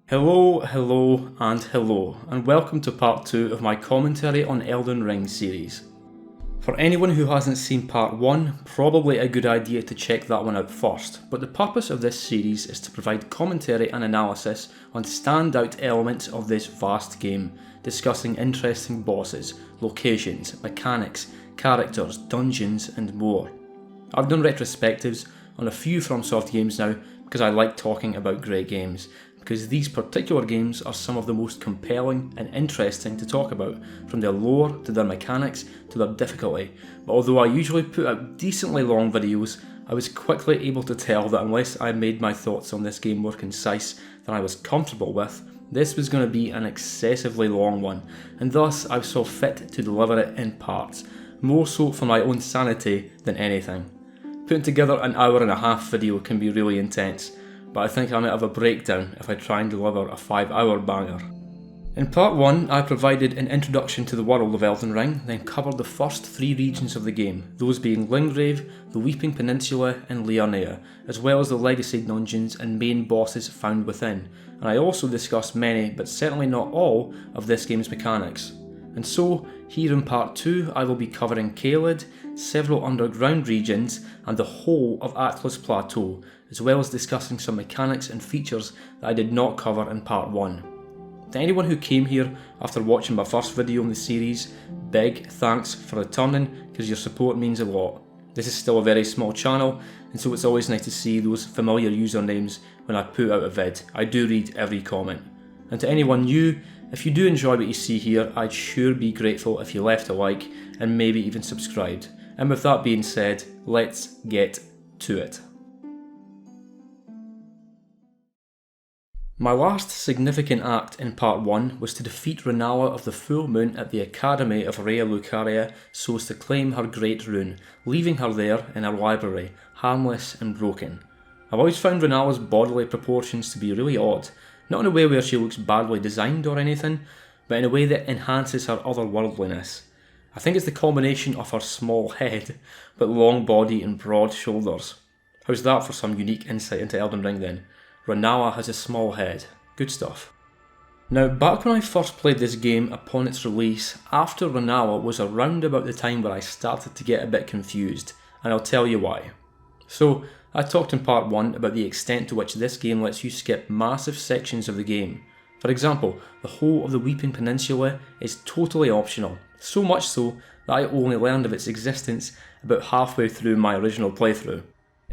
Hello, and welcome to part 2 of my commentary on Elden Ring series. For anyone who hasn't seen part 1, probably a good idea to check that one out first, but the purpose of this series is to provide commentary and analysis on standout elements of this vast game, discussing interesting bosses, locations, mechanics, characters, dungeons and more. I've done retrospectives on a few FromSoft games now because I like talking about great games, because these particular games are some of the most compelling and interesting to talk about, from their lore to their mechanics to their difficulty. But although I usually put out decently long videos, I was quickly able to tell that unless I made my thoughts on this game more concise than I was comfortable with, this was going to be an excessively long one, and thus I saw fit to deliver it in parts, more so for my own sanity than anything. Putting together an hour and a half video can be really intense, but I think I might have a breakdown if I try and deliver a 5-hour banger. In part 1, I provided an introduction to the world of Elden Ring, then covered the first 3 regions of the game, those being Limgrave, the Weeping Peninsula and Liurnia, as well as the legacy dungeons and main bosses found within, and I also discussed many, but certainly not all, of this game's mechanics. And so, here in part 2 I will be covering Caelid, several underground regions and the whole of Altus Plateau, as well as discussing some mechanics and features that I did not cover in part 1. To anyone who came here after watching my first video in the series, big thanks for returning, because your support means a lot. This is still a very small channel, and so it's always nice to see those familiar usernames when I put out a vid. I do read every comment. And to anyone new, if you do enjoy what you see here, I'd sure be grateful if you left a like and maybe even subscribed. And with that being said, let's get to it. My last significant act in part 1 was to defeat Renala of the Full Moon at the Academy of Rhea Lucaria so as to claim her great rune, leaving her there in her library, harmless and broken. I've always found Renala's bodily proportions to be really odd, not in a way where she looks badly designed or anything, but in a way that enhances her otherworldliness. I think it's the combination of her small head, but long body and broad shoulders. How's that for some unique insight into Elden Ring then? Renala has a small head. Good stuff. Now, back when I first played this game upon its release, after Renala was around about the time where I started to get a bit confused, and I'll tell you why. So, I talked in part 1 about the extent to which this game lets you skip massive sections of the game. For example, the whole of the Weeping Peninsula is totally optional, so much so that I only learned of its existence about halfway through my original playthrough.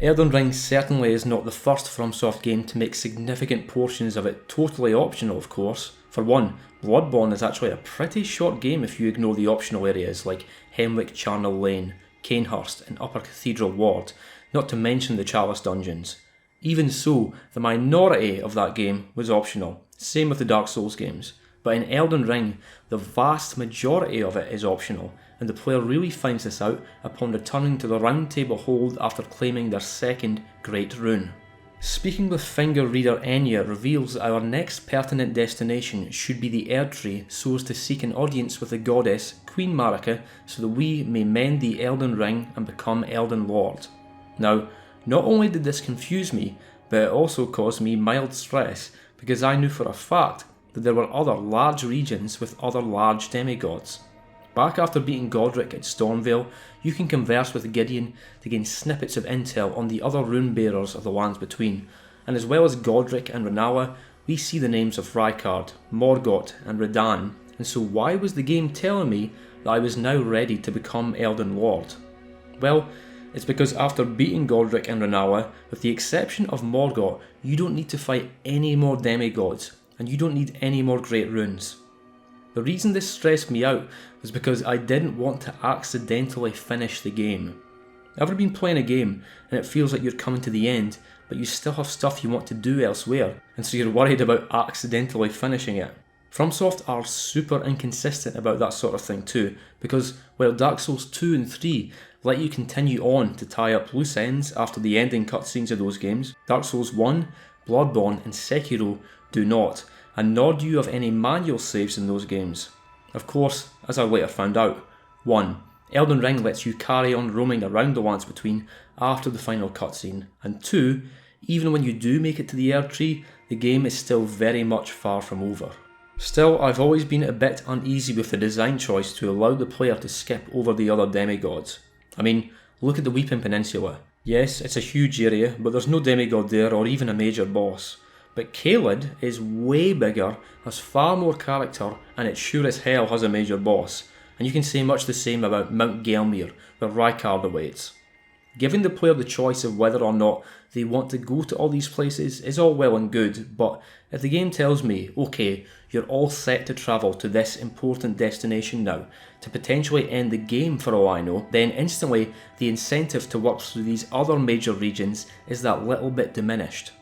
Elden Ring certainly is not the first FromSoft game to make significant portions of it totally optional, of course. For one, Bloodborne is actually a pretty short game if you ignore the optional areas like Hemwick Charnel Lane, Canehurst and Upper Cathedral Ward, not to mention the Chalice dungeons. Even so, the minority of that game was optional, same with the Dark Souls games. But in Elden Ring, the vast majority of it is optional, and the player really finds this out upon returning to the Round Table Hold after claiming their second Great Rune. Speaking with Finger Reader Enya reveals that our next pertinent destination should be the Erdtree so as to seek an audience with the goddess Queen Marika so that we may mend the Elden Ring and become Elden Lord. Now, not only did this confuse me, but it also caused me mild stress because I knew for a fact that there were other large regions with other large demigods. Back after beating Godric at Stormvale, you can converse with Gideon to gain snippets of intel on the other rune bearers of the lands between, and as well as Godric and Renala, we see the names of Rykard, Morgott and Radahn, and so why was the game telling me that I was now ready to become Elden Lord? Well, it's because after beating Godric and Renala, with the exception of Morgott, you don't need to fight any more demigods, and you don't need any more great runes. The reason this stressed me out was because I didn't want to accidentally finish the game. Ever been playing a game and it feels like you're coming to the end, but you still have stuff you want to do elsewhere, and so you're worried about accidentally finishing it? FromSoft are super inconsistent about that sort of thing too, because while Dark Souls 2 and 3 let you continue on to tie up loose ends after the ending cutscenes of those games, Dark Souls 1, Bloodborne and Sekiro do not, and nor do you have any manual saves in those games. Of course, as I later found out, 1. Elden Ring lets you carry on roaming around the lands between after the final cutscene, and 2. Even when you do make it to the Erdtree, the game is still very much far from over. Still, I've always been a bit uneasy with the design choice to allow the player to skip over the other demigods. I mean, look at the Weeping Peninsula. Yes, it's a huge area, but there's no demigod there or even a major boss. But Caelid is way bigger, has far more character, and it sure as hell has a major boss. And you can say much the same about Mount Gelmir, where Rykard awaits. Giving the player the choice of whether or not they want to go to all these places is all well and good, but if the game tells me, okay, you're all set to travel to this important destination now, to potentially end the game for all I know, then instantly the incentive to work through these other major regions is that little bit diminished.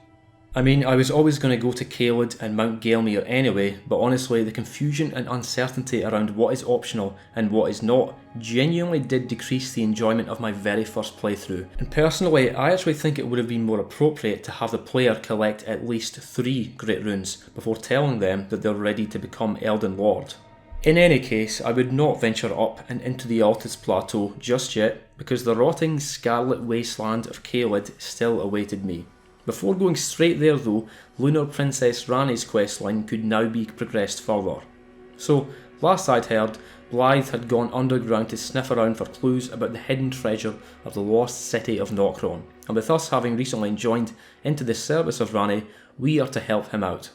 I mean, I was always going to go to Caelid and Mount Gelmir anyway, but honestly the confusion and uncertainty around what is optional and what is not genuinely did decrease the enjoyment of my very first playthrough. And personally, I actually think it would have been more appropriate to have the player collect at least 3 Great Runes before telling them that they're ready to become Elden Lord. In any case, I would not venture up and into the Altus Plateau just yet, because the rotting scarlet wasteland of Caelid still awaited me. Before going straight there though, Lunar Princess Ranni's questline could now be progressed further. So, last I'd heard, Blythe had gone underground to sniff around for clues about the hidden treasure of the lost city of Nokron, and with us having recently joined into the service of Ranni, we are to help him out.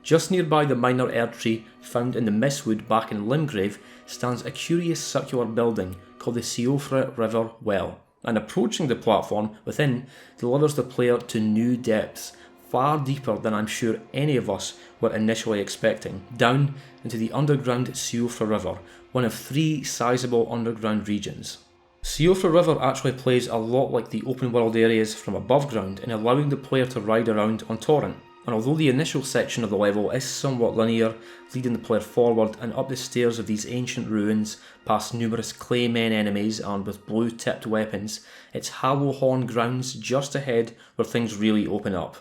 Just nearby the minor Erd tree found in the Mistwood back in Limgrave stands a curious circular building called the Siofra River Well, and approaching the platform within delivers the player to new depths, far deeper than I'm sure any of us were initially expecting, down into the underground Siofra River, one of 3 sizable underground regions. Siofra River actually plays a lot like the open world areas from above ground in allowing the player to ride around on Torrent, and although the initial section of the level is somewhat linear, leading the player forward and up the stairs of these ancient ruins, past numerous claymen enemies armed with blue-tipped weapons, it's Hallowhorn grounds just ahead where things really open up.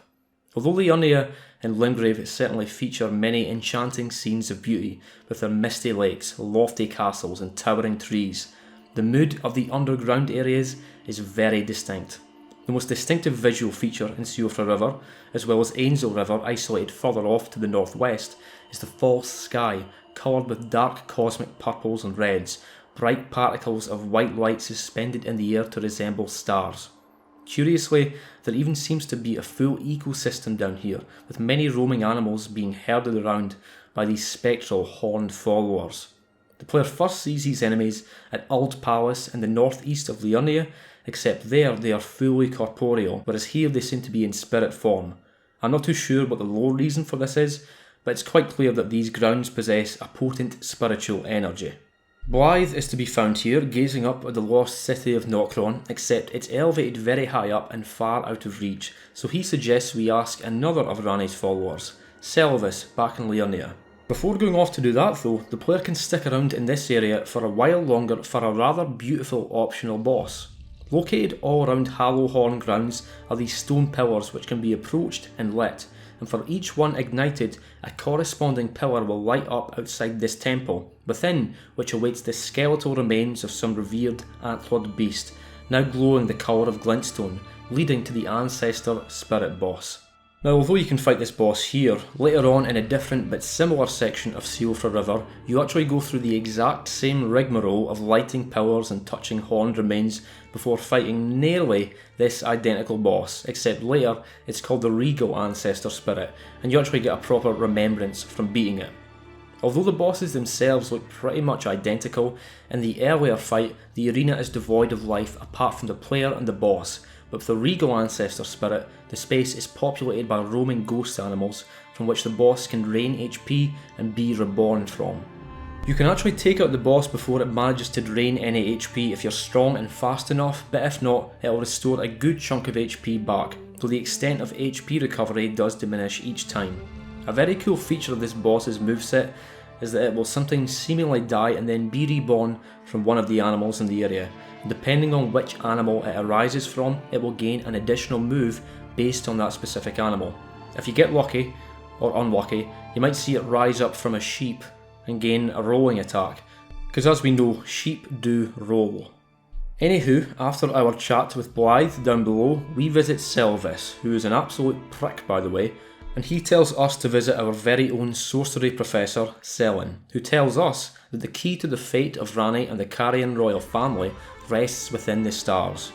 Although Liurnia and Limgrave certainly feature many enchanting scenes of beauty, with their misty lakes, lofty castles and towering trees, the mood of the underground areas is very distinct. The most distinctive visual feature in Siofra River, as well as Angel River isolated further off to the northwest, is the false sky, coloured with dark cosmic purples and reds, bright particles of white light suspended in the air to resemble stars. Curiously, there even seems to be a full ecosystem down here, with many roaming animals being herded around by these spectral horned followers. The player first sees these enemies at Uld Palace in the northeast of Liurnia, except there they are fully corporeal, whereas here they seem to be in spirit form. I'm not too sure what the lore reason for this is, but it's quite clear that these grounds possess a potent spiritual energy. Blythe is to be found here, gazing up at the lost city of Nokron, except it's elevated very high up and far out of reach, so he suggests we ask another of Ranni's followers, Selvis, back in Liurnia. Before going off to do that though, the player can stick around in this area for a while longer for a rather beautiful optional boss. Located all around Hallowhorn grounds are these stone pillars which can be approached and lit, and for each one ignited, a corresponding pillar will light up outside this temple, within which awaits the skeletal remains of some revered antlered beast, now glowing the colour of glintstone, leading to the ancestor spirit boss. Now, although you can fight this boss here, later on in a different but similar section of Siofra River, you actually go through the exact same rigmarole of lighting pillars and touching horned remains before fighting nearly this identical boss, except later it's called the Regal Ancestor Spirit, and you actually get a proper remembrance from beating it. Although the bosses themselves look pretty much identical, in the earlier fight the arena is devoid of life apart from the player and the boss, but with the Regal Ancestor Spirit, the space is populated by roaming ghost animals from which the boss can drain HP and be reborn from. You can actually take out the boss before it manages to drain any HP if you're strong and fast enough, but if not, it will restore a good chunk of HP back, though the extent of HP recovery does diminish each time. A very cool feature of this boss's moveset is that it will sometimes seemingly die and then be reborn from one of the animals in the area. Depending on which animal it arises from, it will gain an additional move based on that specific animal. If you get lucky, or unlucky, you might see it rise up from a sheep and gain a rolling attack, because as we know, sheep do roll. Anywho, after our chat with Blythe down below, we visit Selvis, who is an absolute prick by the way, And he tells us to visit our very own sorcery professor, Selin, who tells us that the key to the fate of Ranni and the Carian royal family rests within the stars.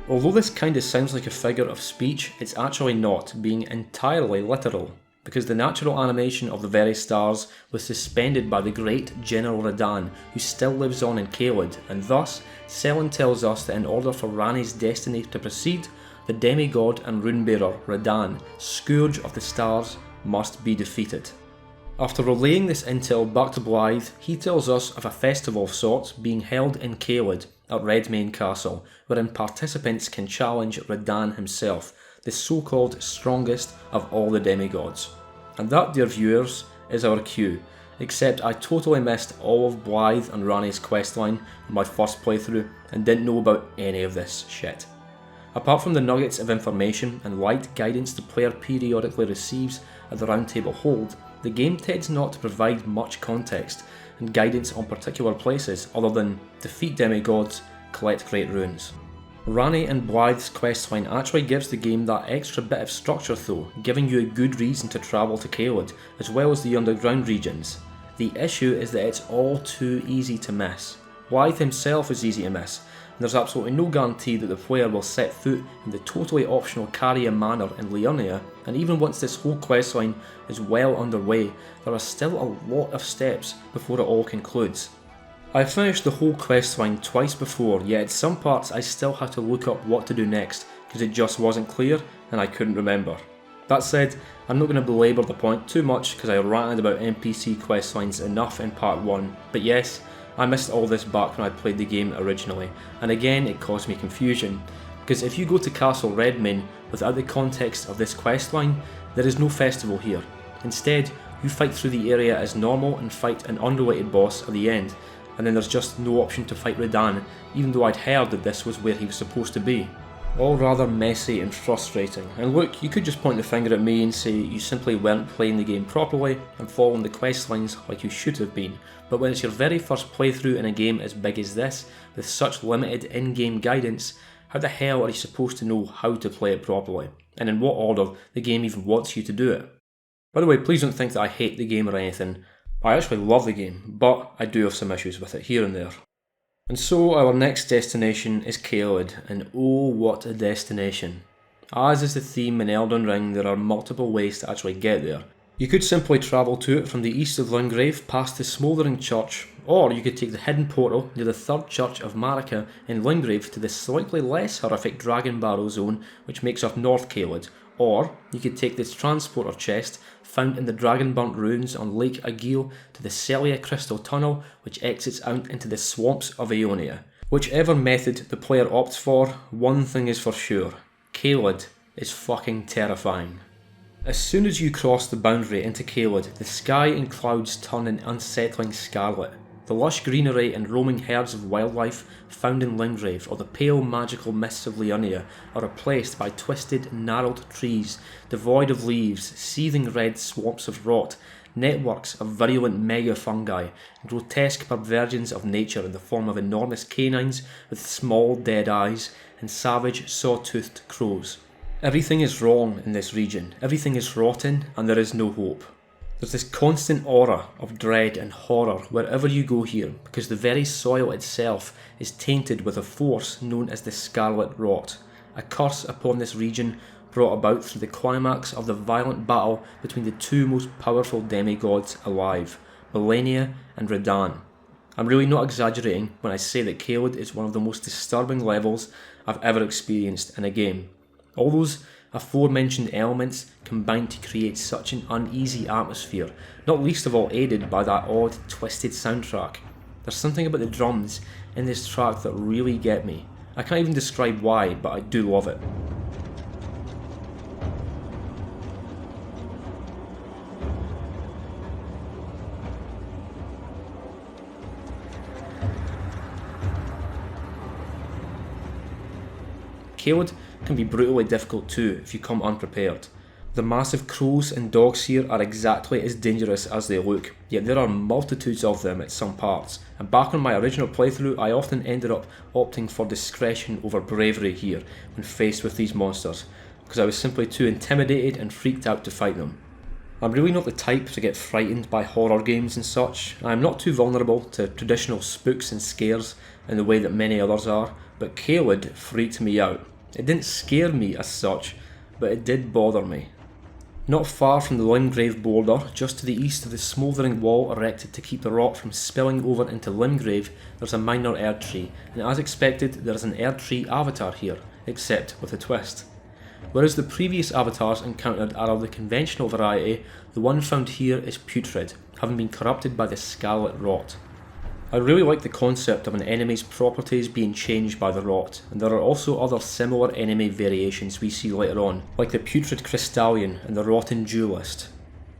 Although this kinda sounds like a figure of speech, it's actually not, being entirely literal, because the natural animation of the very stars was suspended by the great General Radahn, who still lives on in Caelid, and thus, Selin tells us that in order for Ranni's destiny to proceed, the demigod and runebearer Radahn, Scourge of the Stars, must be defeated. After relaying this intel back to Blythe, he tells us of a festival of sorts being held in Caelid at Redmane Castle, wherein participants can challenge Radahn himself, the so-called strongest of all the demigods. And that, dear viewers, is our cue, except I totally missed all of Blythe and Ranni's questline in my first playthrough and didn't know about any of this shit. Apart from the nuggets of information and light guidance the player periodically receives at the Round Table Hold, the game tends not to provide much context and guidance on particular places other than defeat demigods, collect great runes. Ranni and Blythe's questline actually gives the game that extra bit of structure though, giving you a good reason to travel to Caelid, as well as the underground regions. The issue is that it's all too easy to miss. Blythe himself is easy to miss, and there's absolutely no guarantee that the player will set foot in the totally optional Caria Manor in Liurnia, and even once this whole questline is well underway, there are still a lot of steps before it all concludes. I finished the whole questline twice before, yet at some parts I still had to look up what to do next, because it just wasn't clear and I couldn't remember. That said, I'm not going to belabour the point too much because I ranted about NPC questlines enough in part 1, but yes, I missed all this back when I played the game originally, and again it caused me confusion, because if you go to Castle Redmane without the context of this questline, there is no festival here. Instead, you fight through the area as normal and fight an unrelated boss at the end, and then there's just no option to fight Radahn, even though I'd heard that this was where he was supposed to be. All rather messy and frustrating, and look, you could just point the finger at me and say you simply weren't playing the game properly and following the questlines like you should have been, but when it's your very first playthrough in a game as big as this, with such limited in-game guidance, how the hell are you supposed to know how to play it properly, and in what order the game even wants you to do it? By the way, please don't think that I hate the game or anything. I actually love the game, but I do have some issues with it here and there. And so our next destination is Caelid, and oh what a destination. As is the theme in Elden Ring, there are multiple ways to actually get there. You could simply travel to it from the east of Lingrave past the smouldering church, or you could take the hidden portal near the third church of Marika in Lingrave to the slightly less horrific Dragon Barrow zone which makes up North Caelid, or you could take this transporter chest found in the Dragonburnt ruins on Lake Agheel to the Celia Crystal Tunnel which exits out into the swamps of Ionia. Whichever method the player opts for, one thing is for sure, Caelid is fucking terrifying. As soon as you cross the boundary into Caelid, the sky and clouds turn an unsettling scarlet. The lush greenery and roaming herds of wildlife found in Lingrave or the pale magical mists of Liurnia are replaced by twisted, gnarled trees, devoid of leaves, seething red swamps of rot, networks of virulent mega-fungi, grotesque perversions of nature in the form of enormous canines with small dead eyes, and savage saw-toothed crows. Everything is wrong in this region, everything is rotten, and there is no hope. There's this constant aura of dread and horror wherever you go here, because the very soil itself is tainted with a force known as the Scarlet Rot, a curse upon this region brought about through the climax of the violent battle between the two most powerful demigods alive, Malenia and Radahn. I'm really not exaggerating when I say that Caelid is one of the most disturbing levels I've ever experienced in a game. All those aforementioned elements combine to create such an uneasy atmosphere, not least of all aided by that odd, twisted soundtrack. There's something about the drums in this track that really get me. I can't even describe why, but I do love it. Caelid can be brutally difficult too if you come unprepared. The massive crows and dogs here are exactly as dangerous as they look, yet there are multitudes of them at some parts, and back on my original playthrough I often ended up opting for discretion over bravery here when faced with these monsters. because I was simply too intimidated and freaked out to fight them. I'm really not the type to get frightened by horror games and such. I'm not too vulnerable to traditional spooks and scares in the way that many others are, but Caelid freaked me out. It didn't scare me as such, but it did bother me. Not far from the Limgrave border, just to the east of the smouldering wall erected to keep the rot from spilling over into Limgrave, there's a minor Erdtree, and as expected there is an Erdtree avatar here, except with a twist. Whereas the previous avatars encountered are of the conventional variety, the one found here is putrid, having been corrupted by the scarlet rot. I really like the concept of an enemy's properties being changed by the rot, and there are also other similar enemy variations we see later on, like the putrid Crystallion and the rotten duelist.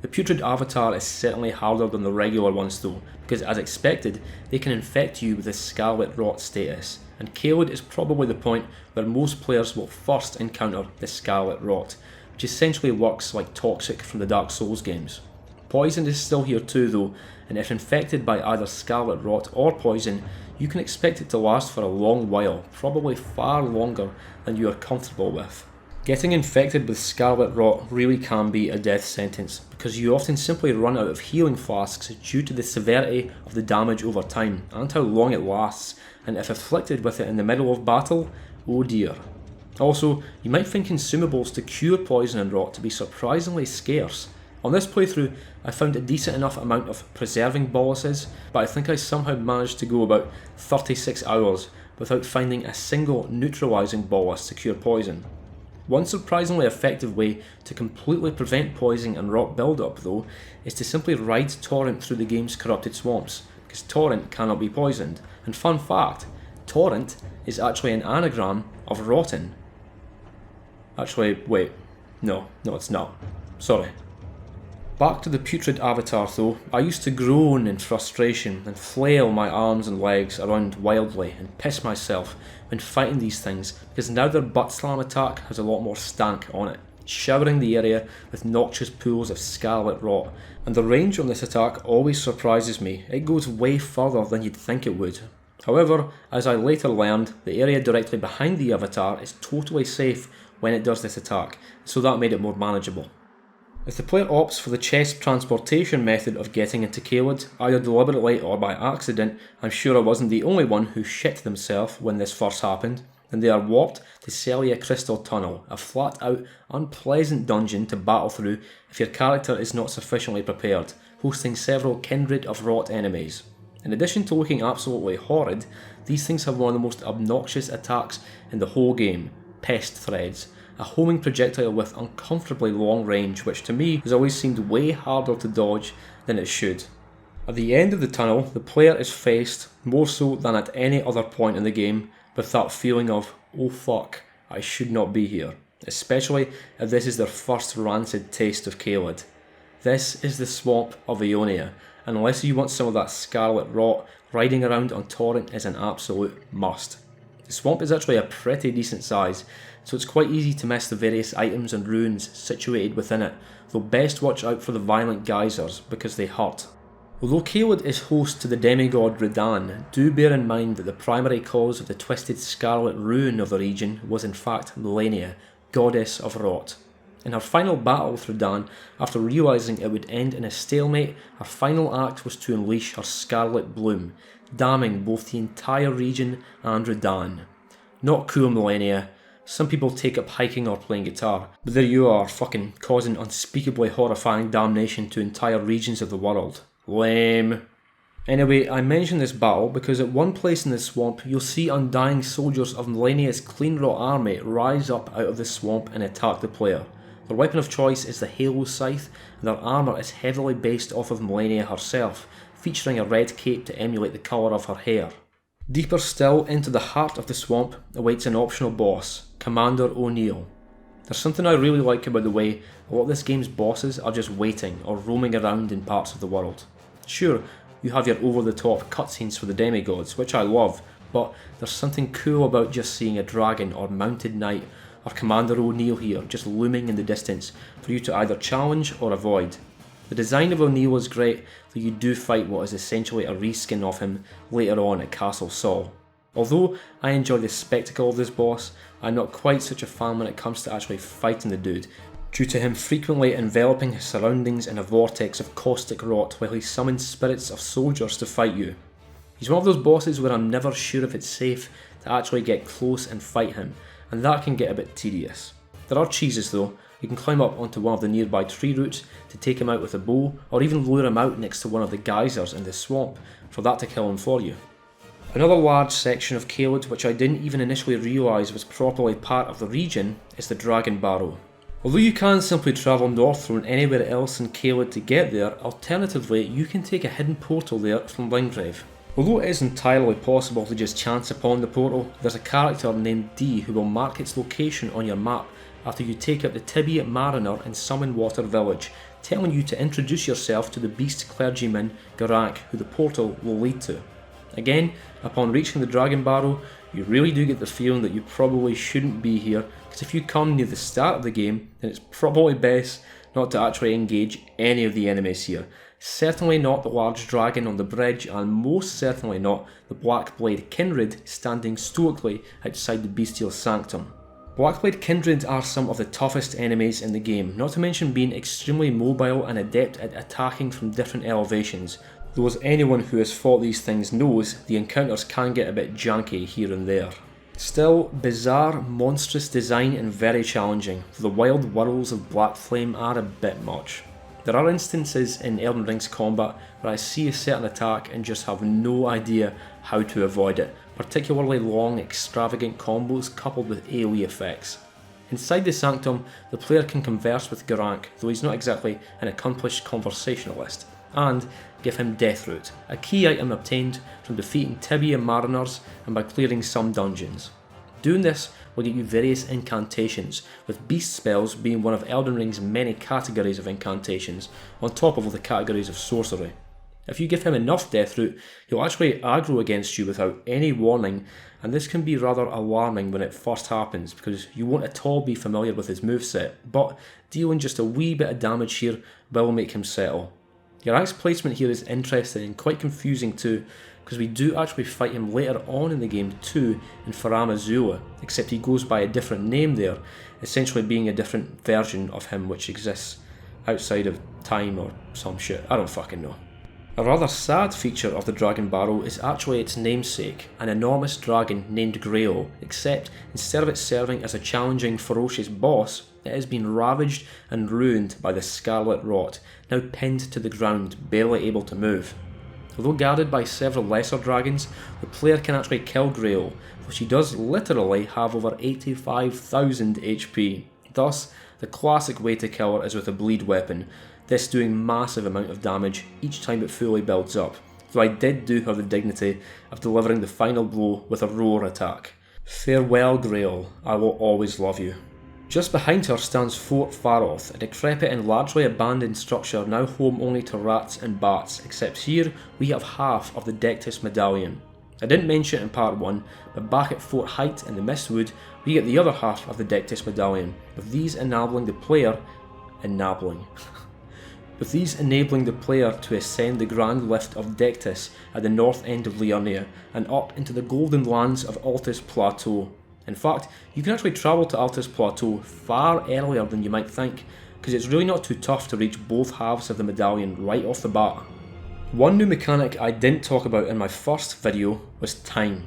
The putrid avatar is certainly harder than the regular ones though, because as expected, they can infect you with the scarlet rot status, and Caelid is probably the point where most players will first encounter the scarlet rot, which essentially works like toxic from the Dark Souls games. Poison is still here too though, and if infected by either scarlet rot or poison, you can expect it to last for a long while, probably far longer than you are comfortable with. Getting infected with scarlet rot really can be a death sentence, because you often simply run out of healing flasks due to the severity of the damage over time, and how long it lasts, and if afflicted with it in the middle of battle, oh dear. Also, you might find consumables to cure poison and rot to be surprisingly scarce. On this playthrough, I found a decent enough amount of preserving boluses, but I think I somehow managed to go about 36 hours without finding a single neutralising bolus to cure poison. One surprisingly effective way to completely prevent poison and rot build-up though, is to simply ride Torrent through the game's corrupted swamps, because Torrent cannot be poisoned. And fun fact, Torrent is actually an anagram of rotten. Actually, wait, no it's not. Sorry. Back to the putrid avatar though, I used to groan in frustration and flail my arms and legs around wildly and piss myself when fighting these things, because now their butt slam attack has a lot more stank on it, showering the area with noxious pools of scarlet rot, and the range on this attack always surprises me. It goes way further than you'd think it would. However, as I later learned, the area directly behind the avatar is totally safe when it does this attack, so that made it more manageable. If the player opts for the chest transportation method of getting into Caelid, either deliberately or by accident, I'm sure I wasn't the only one who shit themselves when this first happened, then they are warped to Celia Crystal Tunnel, a flat out, unpleasant dungeon to battle through if your character is not sufficiently prepared, hosting several kindred of rot enemies. In addition to looking absolutely horrid, these things have one of the most obnoxious attacks in the whole game, Pest Threads, a homing projectile with uncomfortably long range, which to me has always seemed way harder to dodge than it should. At the end of the tunnel, the player is faced, more so than at any other point in the game, with that feeling of, oh fuck, I should not be here, especially if this is their first rancid taste of Caelid. This is the swamp of Liurnia, and unless you want some of that scarlet rot, riding around on Torrent is an absolute must. The swamp is actually a pretty decent size, so it's quite easy to miss the various items and runes situated within it, though best watch out for the violent geysers because they hurt. Although Caelid is host to the demigod Radahn, do bear in mind that the primary cause of the twisted scarlet rune of the region was in fact Liurnia, goddess of rot. In her final battle with Radahn, after realising it would end in a stalemate, her final act was to unleash her scarlet bloom, damning both the entire region and Radahn. Not cool, Liurnia. Some people take up hiking or playing guitar, but there you are, fucking causing unspeakably horrifying damnation to entire regions of the world. Lame. Anyway, I mention this battle because at one place in the swamp you'll see undying soldiers of Liurnia's clean rot army rise up out of the swamp and attack the player. Their weapon of choice is the Halo Scythe, and their armour is heavily based off of Liurnia herself, featuring a red cape to emulate the colour of her hair. Deeper still into the heart of the swamp awaits an optional boss, Commander O'Neill. There's something I really like about the way a lot of this game's bosses are just waiting or roaming around in parts of the world. Sure, you have your over-the-top cutscenes for the demigods, which I love, but there's something cool about just seeing a dragon or mounted knight or Commander O'Neill here just looming in the distance for you to either challenge or avoid. The design of O'Neill is great, though you do fight what is essentially a reskin of him later on at Castle Sol. Although I enjoy the spectacle of this boss, I'm not quite such a fan when it comes to actually fighting the dude, due to him frequently enveloping his surroundings in a vortex of caustic rot while he summons spirits of soldiers to fight you. He's one of those bosses where I'm never sure if it's safe to actually get close and fight him, and that can get a bit tedious. There are cheeses though. You can climb up onto one of the nearby tree roots to take him out with a bow, or even lure him out next to one of the geysers in the swamp for that to kill him for you. Another large section of Caelid which I didn't even initially realise was properly part of the region is the Dragon Barrow. Although you can simply travel north from anywhere else in Caelid to get there, alternatively you can take a hidden portal there from Linggrave. Although it is entirely possible to just chance upon the portal, there's a character named D who will mark its location on your map after you take up the Tibia Mariner in Summonwater Village, telling you to introduce yourself to the beast clergyman Garak, who the portal will lead to. Again, upon reaching the Dragon Barrow, you really do get the feeling that you probably shouldn't be here, because if you come near the start of the game, then it's probably best not to actually engage any of the enemies here. Certainly not the large dragon on the bridge, and most certainly not the Blackblade Kindred standing stoically outside the bestial sanctum. Blackblade Kindred are some of the toughest enemies in the game, not to mention being extremely mobile and adept at attacking from different elevations, though as anyone who has fought these things knows, the encounters can get a bit janky here and there. Still, bizarre, monstrous design and very challenging, though the wild whirls of Black Flame are a bit much. There are instances in Elden Ring's combat where I see a certain attack and just have no idea how to avoid it, particularly long, extravagant combos coupled with AoE effects. Inside the Sanctum, the player can converse with Garak, though he's not exactly an accomplished conversationalist, and give him Deeproot, a key item obtained from defeating Tibia Mariners and by clearing some dungeons. Doing this will get you various incantations, with beast spells being one of Elden Ring's many categories of incantations, on top of all the categories of sorcery. If you give him enough Deeproot, he'll actually aggro against you without any warning, and this can be rather alarming when it first happens, because you won't at all be familiar with his moveset, but dealing just a wee bit of damage here will make him settle. Garak's placement here is interesting and quite confusing too, because we do actually fight him later on in the game too in Farum Azula, except he goes by a different name there, essentially being a different version of him which exists outside of time or some shit, I don't fucking know. A rather sad feature of the Dragon Barrow is actually its namesake, an enormous dragon named Grail, except instead of it serving as a challenging, ferocious boss, it has been ravaged and ruined by the Scarlet Rot, now pinned to the ground, barely able to move. Although guarded by several lesser dragons, the player can actually kill Grail, though she does literally have over 85,000 HP. Thus, the classic way to kill her is with a bleed weapon, this doing massive amount of damage each time it fully builds up, though I did do have the dignity of delivering the final blow with a roar attack. Farewell Grail, I will always love you. Just behind her stands Fort Faroth, a decrepit and largely abandoned structure now home only to rats and bats, except here we have half of the Dectus Medallion. I didn't mention it in part 1, but back at Fort Height in the Mistwood, we get the other half of the Dectus Medallion, with these enabling the player to ascend the grand lift of Dectus at the north end of Liurnia and up into the golden lands of Altus Plateau. In fact, you can actually travel to Altus Plateau far earlier than you might think, because it's really not too tough to reach both halves of the medallion right off the bat. One new mechanic I didn't talk about in my first video was time.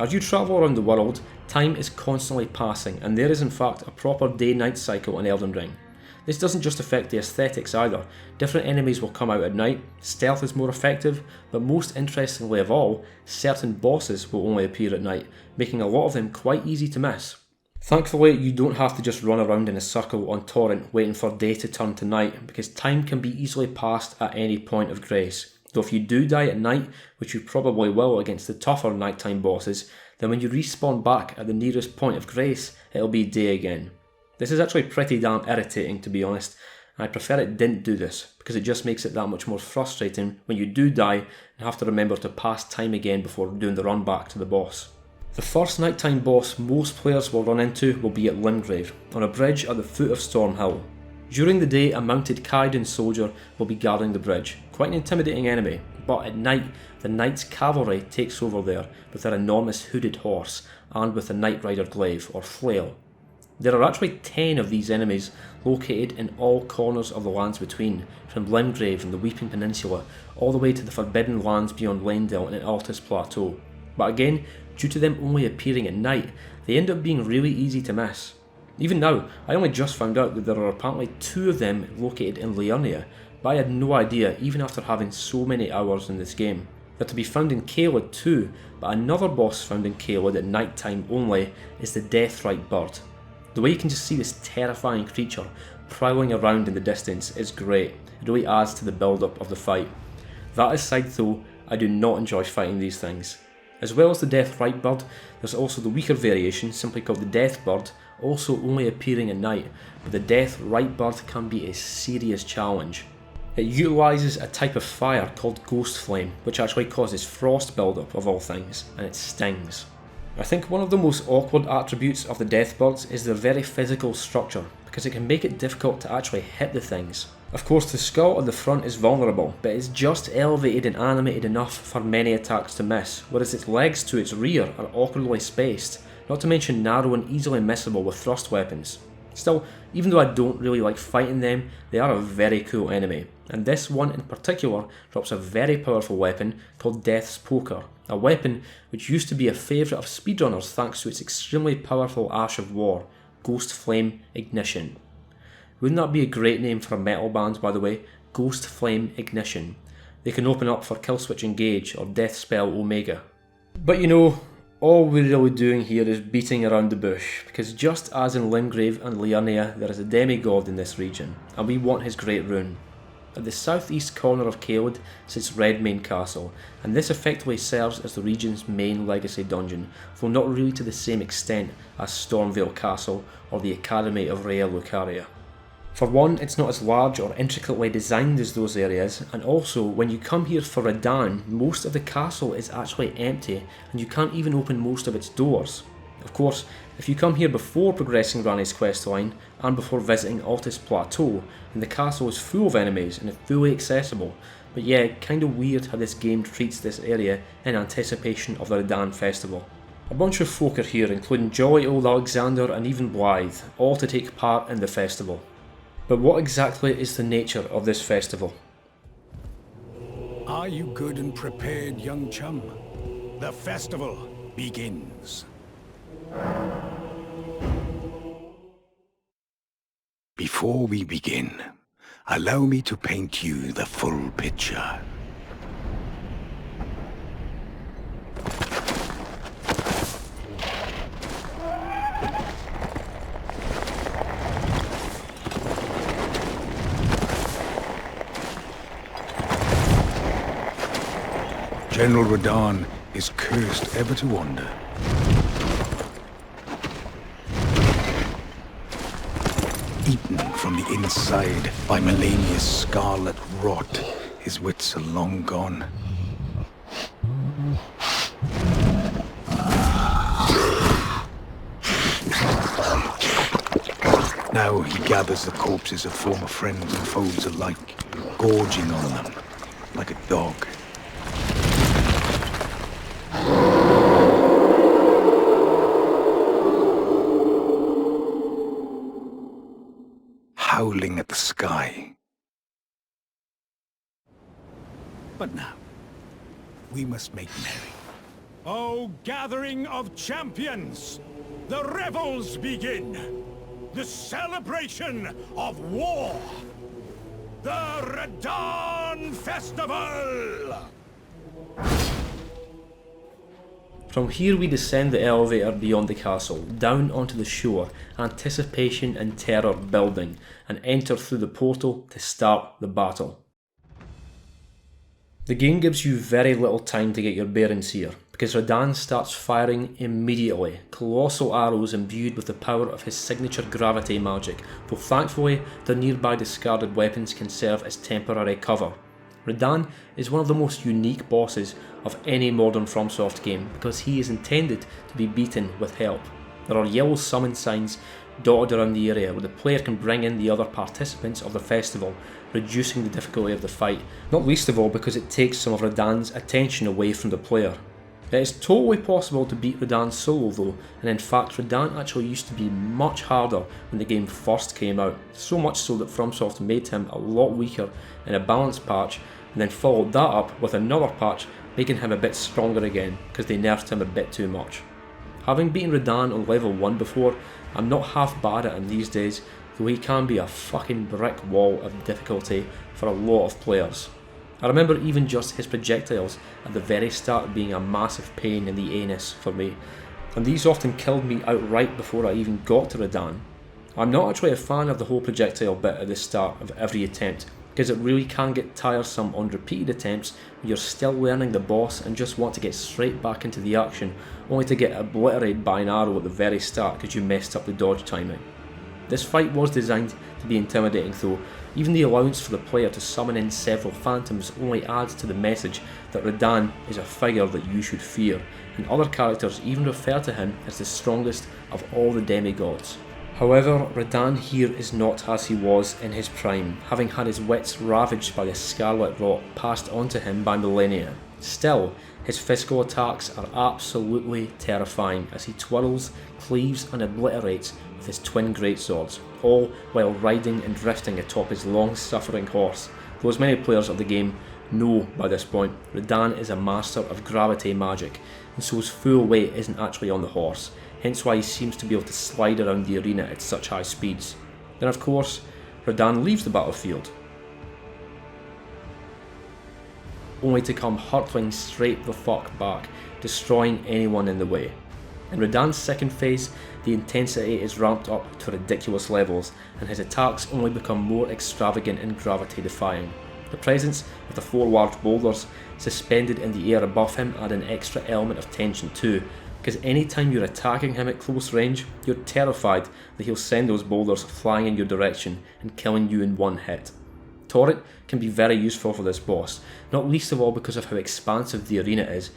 As you travel around the world, time is constantly passing, and there is in fact a proper day-night cycle in Elden Ring. This doesn't just affect the aesthetics either. Different enemies will come out at night, stealth is more effective, but most interestingly of all, certain bosses will only appear at night, making a lot of them quite easy to miss. Thankfully, you don't have to just run around in a circle on Torrent waiting for day to turn to night, because time can be easily passed at any point of grace. Though if you do die at night, which you probably will against the tougher nighttime bosses, then when you respawn back at the nearest point of grace, it'll be day again. This is actually pretty damn irritating, to be honest, and I prefer it didn't do this, because it just makes it that much more frustrating when you do die and have to remember to pass time again before doing the run back to the boss. The first nighttime boss most players will run into will be at Limgrave, on a bridge at the foot of Storm Hill. During the day, a mounted Caelid soldier will be guarding the bridge, quite an intimidating enemy, but at night the Knight's Cavalry takes over there with their enormous hooded horse and with a Night Rider glaive or flail. There are actually 10 of these enemies located in all corners of the lands between, from Limgrave and the Weeping Peninsula all the way to the Forbidden Lands beyond Leyndell and Altus Plateau. But again, due to them only appearing at night, they end up being really easy to miss. Even now, I only just found out that there are apparently 2 of them located in Liurnia, but I had no idea even after having so many hours in this game. They're to be found in Caelid too, but another boss found in Caelid at night time only is the Deathrite Bird. The way you can just see this terrifying creature prowling around in the distance is great. It really adds to the build up of the fight. That aside though, I do not enjoy fighting these things. As well as the Deathrite Bird, there's also the weaker variation simply called the Death Bird, also only appearing at night, but the Deathrite Bird can be a serious challenge. It utilises a type of fire called Ghost Flame, which actually causes frost build-up of all things, and it stings. I think one of the most awkward attributes of the Deathbirds is their very physical structure, because it can make it difficult to actually hit the things. Of course the skull at the front is vulnerable, but it's just elevated and animated enough for many attacks to miss, whereas its legs to its rear are awkwardly spaced, not to mention narrow and easily missable with thrust weapons. Still, even though I don't really like fighting them, they are a very cool enemy, and this one in particular drops a very powerful weapon called Death's Poker, a weapon which used to be a favourite of speedrunners thanks to its extremely powerful Ash of War, Ghost Flame Ignition. Wouldn't that be a great name for a metal band, by the way? Ghost Flame Ignition. They can open up for Killswitch Engage or Death Spell Omega. But you know, all we're really doing here is beating around the bush, because just as in Limgrave and Liurnia, there is a demigod in this region, and we want his great rune. At the southeast corner of Caelid sits Redmane Castle, and this effectively serves as the region's main legacy dungeon, though not really to the same extent as Stormveil Castle or the Academy of Rhea Lucaria. For one, it's not as large or intricately designed as those areas, and also when you come here for Radahn, most of the castle is actually empty and you can't even open most of its doors. Of course, if you come here before progressing Ranni's questline and before visiting Altus Plateau, then the castle is full of enemies and fully accessible, but yeah, kinda weird how this game treats this area in anticipation of the Radahn festival. A bunch of folk are here, including jolly old Alexander and even Blythe, all to take part in the festival. But what exactly is the nature of this festival? Are you good and prepared, young chum? The festival begins. Before we begin, allow me to paint you the full picture. General Radahn is cursed ever to wander. Eaten from the inside by Melania's scarlet rot, his wits are long gone. Now he gathers the corpses of former friends and foes alike, gorging on them like a dog. Howling at the sky. But now, we must make merry. O gathering of champions! The revels begin! The celebration of war! The Radahn Festival! From here we descend the elevator beyond the castle, down onto the shore, anticipation and terror building, and enter through the portal to start the battle. The game gives you very little time to get your bearings here, because Radahn starts firing immediately, colossal arrows imbued with the power of his signature gravity magic, though thankfully the nearby discarded weapons can serve as temporary cover. Radahn is one of the most unique bosses of any modern FromSoft game because he is intended to be beaten with help. There are yellow summon signs dotted around the area where the player can bring in the other participants of the festival, reducing the difficulty of the fight, not least of all because it takes some of Radahn's attention away from the player. It is totally possible to beat Radahn solo though, and in fact Radahn actually used to be much harder when the game first came out, so much so that FromSoft made him a lot weaker in a balance patch, and then followed that up with another patch making him a bit stronger again because they nerfed him a bit too much. Having beaten Radahn on level 1 before, I'm not half bad at him these days, though he can be a fucking brick wall of difficulty for a lot of players. I remember even just his projectiles at the very start being a massive pain in the anus for me, and these often killed me outright before I even got to Radahn. I'm not actually a fan of the whole projectile bit at the start of every attempt, because it really can get tiresome on repeated attempts when you're still learning the boss and just want to get straight back into the action, only to get obliterated by an arrow at the very start because you messed up the dodge timing. This fight was designed to be intimidating though. Even the allowance for the player to summon in several phantoms only adds to the message that Radahn is a figure that you should fear, and other characters even refer to him as the strongest of all the demigods. However, Radahn here is not as he was in his prime, having had his wits ravaged by the Scarlet Rot passed on to him by millennia. Still, his physical attacks are absolutely terrifying as he twirls, cleaves and obliterates with his twin greatswords, all while riding and drifting atop his long-suffering horse. Though as many players of the game know by this point, Radahn is a master of gravity magic, and so his full weight isn't actually on the horse, hence why he seems to be able to slide around the arena at such high speeds. Then of course, Radahn leaves the battlefield, only to come hurtling straight the fuck back, destroying anyone in the way. In Radahn's second phase, the intensity is ramped up to ridiculous levels, and his attacks only become more extravagant and gravity-defying. The presence of the 4 large boulders suspended in the air above him add an extra element of tension too, because anytime you're attacking him at close range, you're terrified that he'll send those boulders flying in your direction and killing you in one hit. Torrent can be very useful for this boss, not least of all because of how expansive the arena is,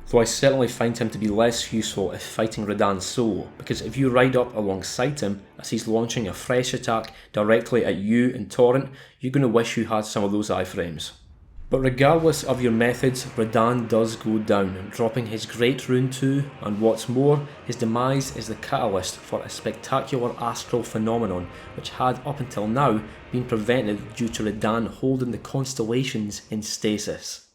though I certainly find him to be less useful if fighting Radahn solo, because if you ride up alongside him as he's launching a fresh attack directly at you in Torrent, you're going to wish you had some of those iframes. But regardless of your methods, Radahn does go down, dropping his great rune too, and what's more, his demise is the catalyst for a spectacular astral phenomenon which had up until now been prevented due to Radahn holding the constellations in stasis.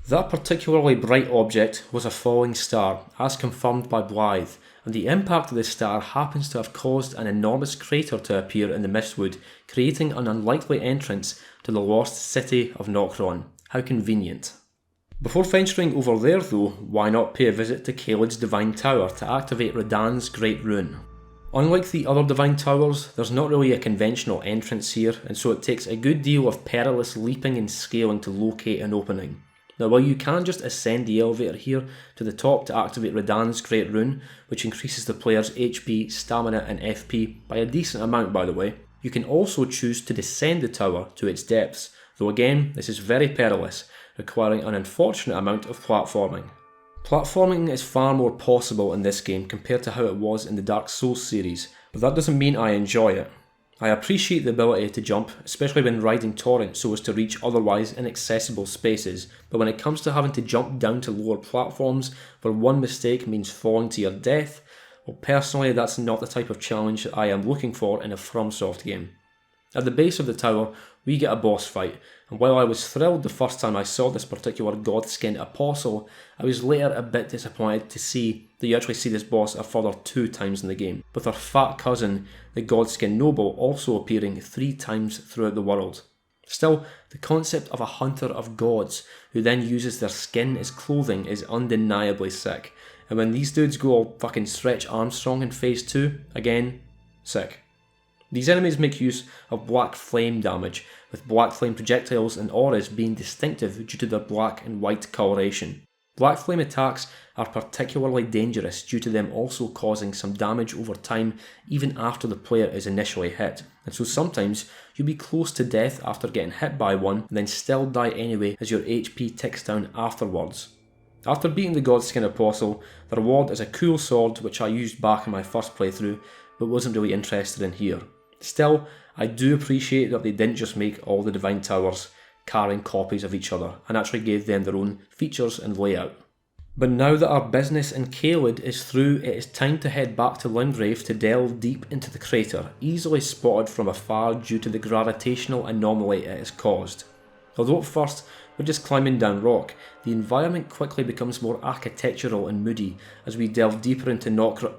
That particularly bright object was a falling star, as confirmed by Blythe, and the impact of the star happens to have caused an enormous crater to appear in the Mistwood, creating an unlikely entrance to the lost city of Nokron. How convenient. Before venturing over there though, why not pay a visit to Caelid's Divine Tower to activate Radahn's Great Rune? Unlike the other Divine Towers, there's not really a conventional entrance here, and so it takes a good deal of perilous leaping and scaling to locate an opening. Now while you can just ascend the elevator here to the top to activate Radahn's Great Rune, which increases the player's HP, stamina and FP by a decent amount by the way, you can also choose to descend the tower to its depths, though again this is very perilous, requiring an unfortunate amount of platforming. Platforming is far more possible in this game compared to how it was in the Dark Souls series, but that doesn't mean I enjoy it. I appreciate the ability to jump, especially when riding Torrent so as to reach otherwise inaccessible spaces, but when it comes to having to jump down to lower platforms where one mistake means falling to your death, well personally that's not the type of challenge that I am looking for in a FromSoft game. At the base of the tower, we get a boss fight, and while I was thrilled the first time I saw this particular godskin apostle, I was later a bit disappointed to see that you actually see this boss a further 2 times in the game, with her fat cousin, the Godskin Noble, also appearing 3 times throughout the world. Still, the concept of a hunter of gods who then uses their skin as clothing is undeniably sick, and when these dudes go all fucking Stretch Armstrong in Phase 2, again, sick. These enemies make use of black flame damage, with black flame projectiles and auras being distinctive due to their black and white coloration. Black flame attacks are particularly dangerous due to them also causing some damage over time even after the player is initially hit, and so sometimes you'll be close to death after getting hit by one and then still die anyway as your HP ticks down afterwards. After beating the Godskin Apostle, the reward is a cool sword which I used back in my first playthrough but wasn't really interested in here. Still, I do appreciate that they didn't just make all the Divine Towers carrying copies of each other and actually gave them their own features and layout. But now that our business in Caelid is through, it is time to head back to Limgrave to delve deep into the crater, easily spotted from afar due to the gravitational anomaly it has caused. Although at first we're just climbing down rock, the environment quickly becomes more architectural and moody as we delve deeper into Nokron.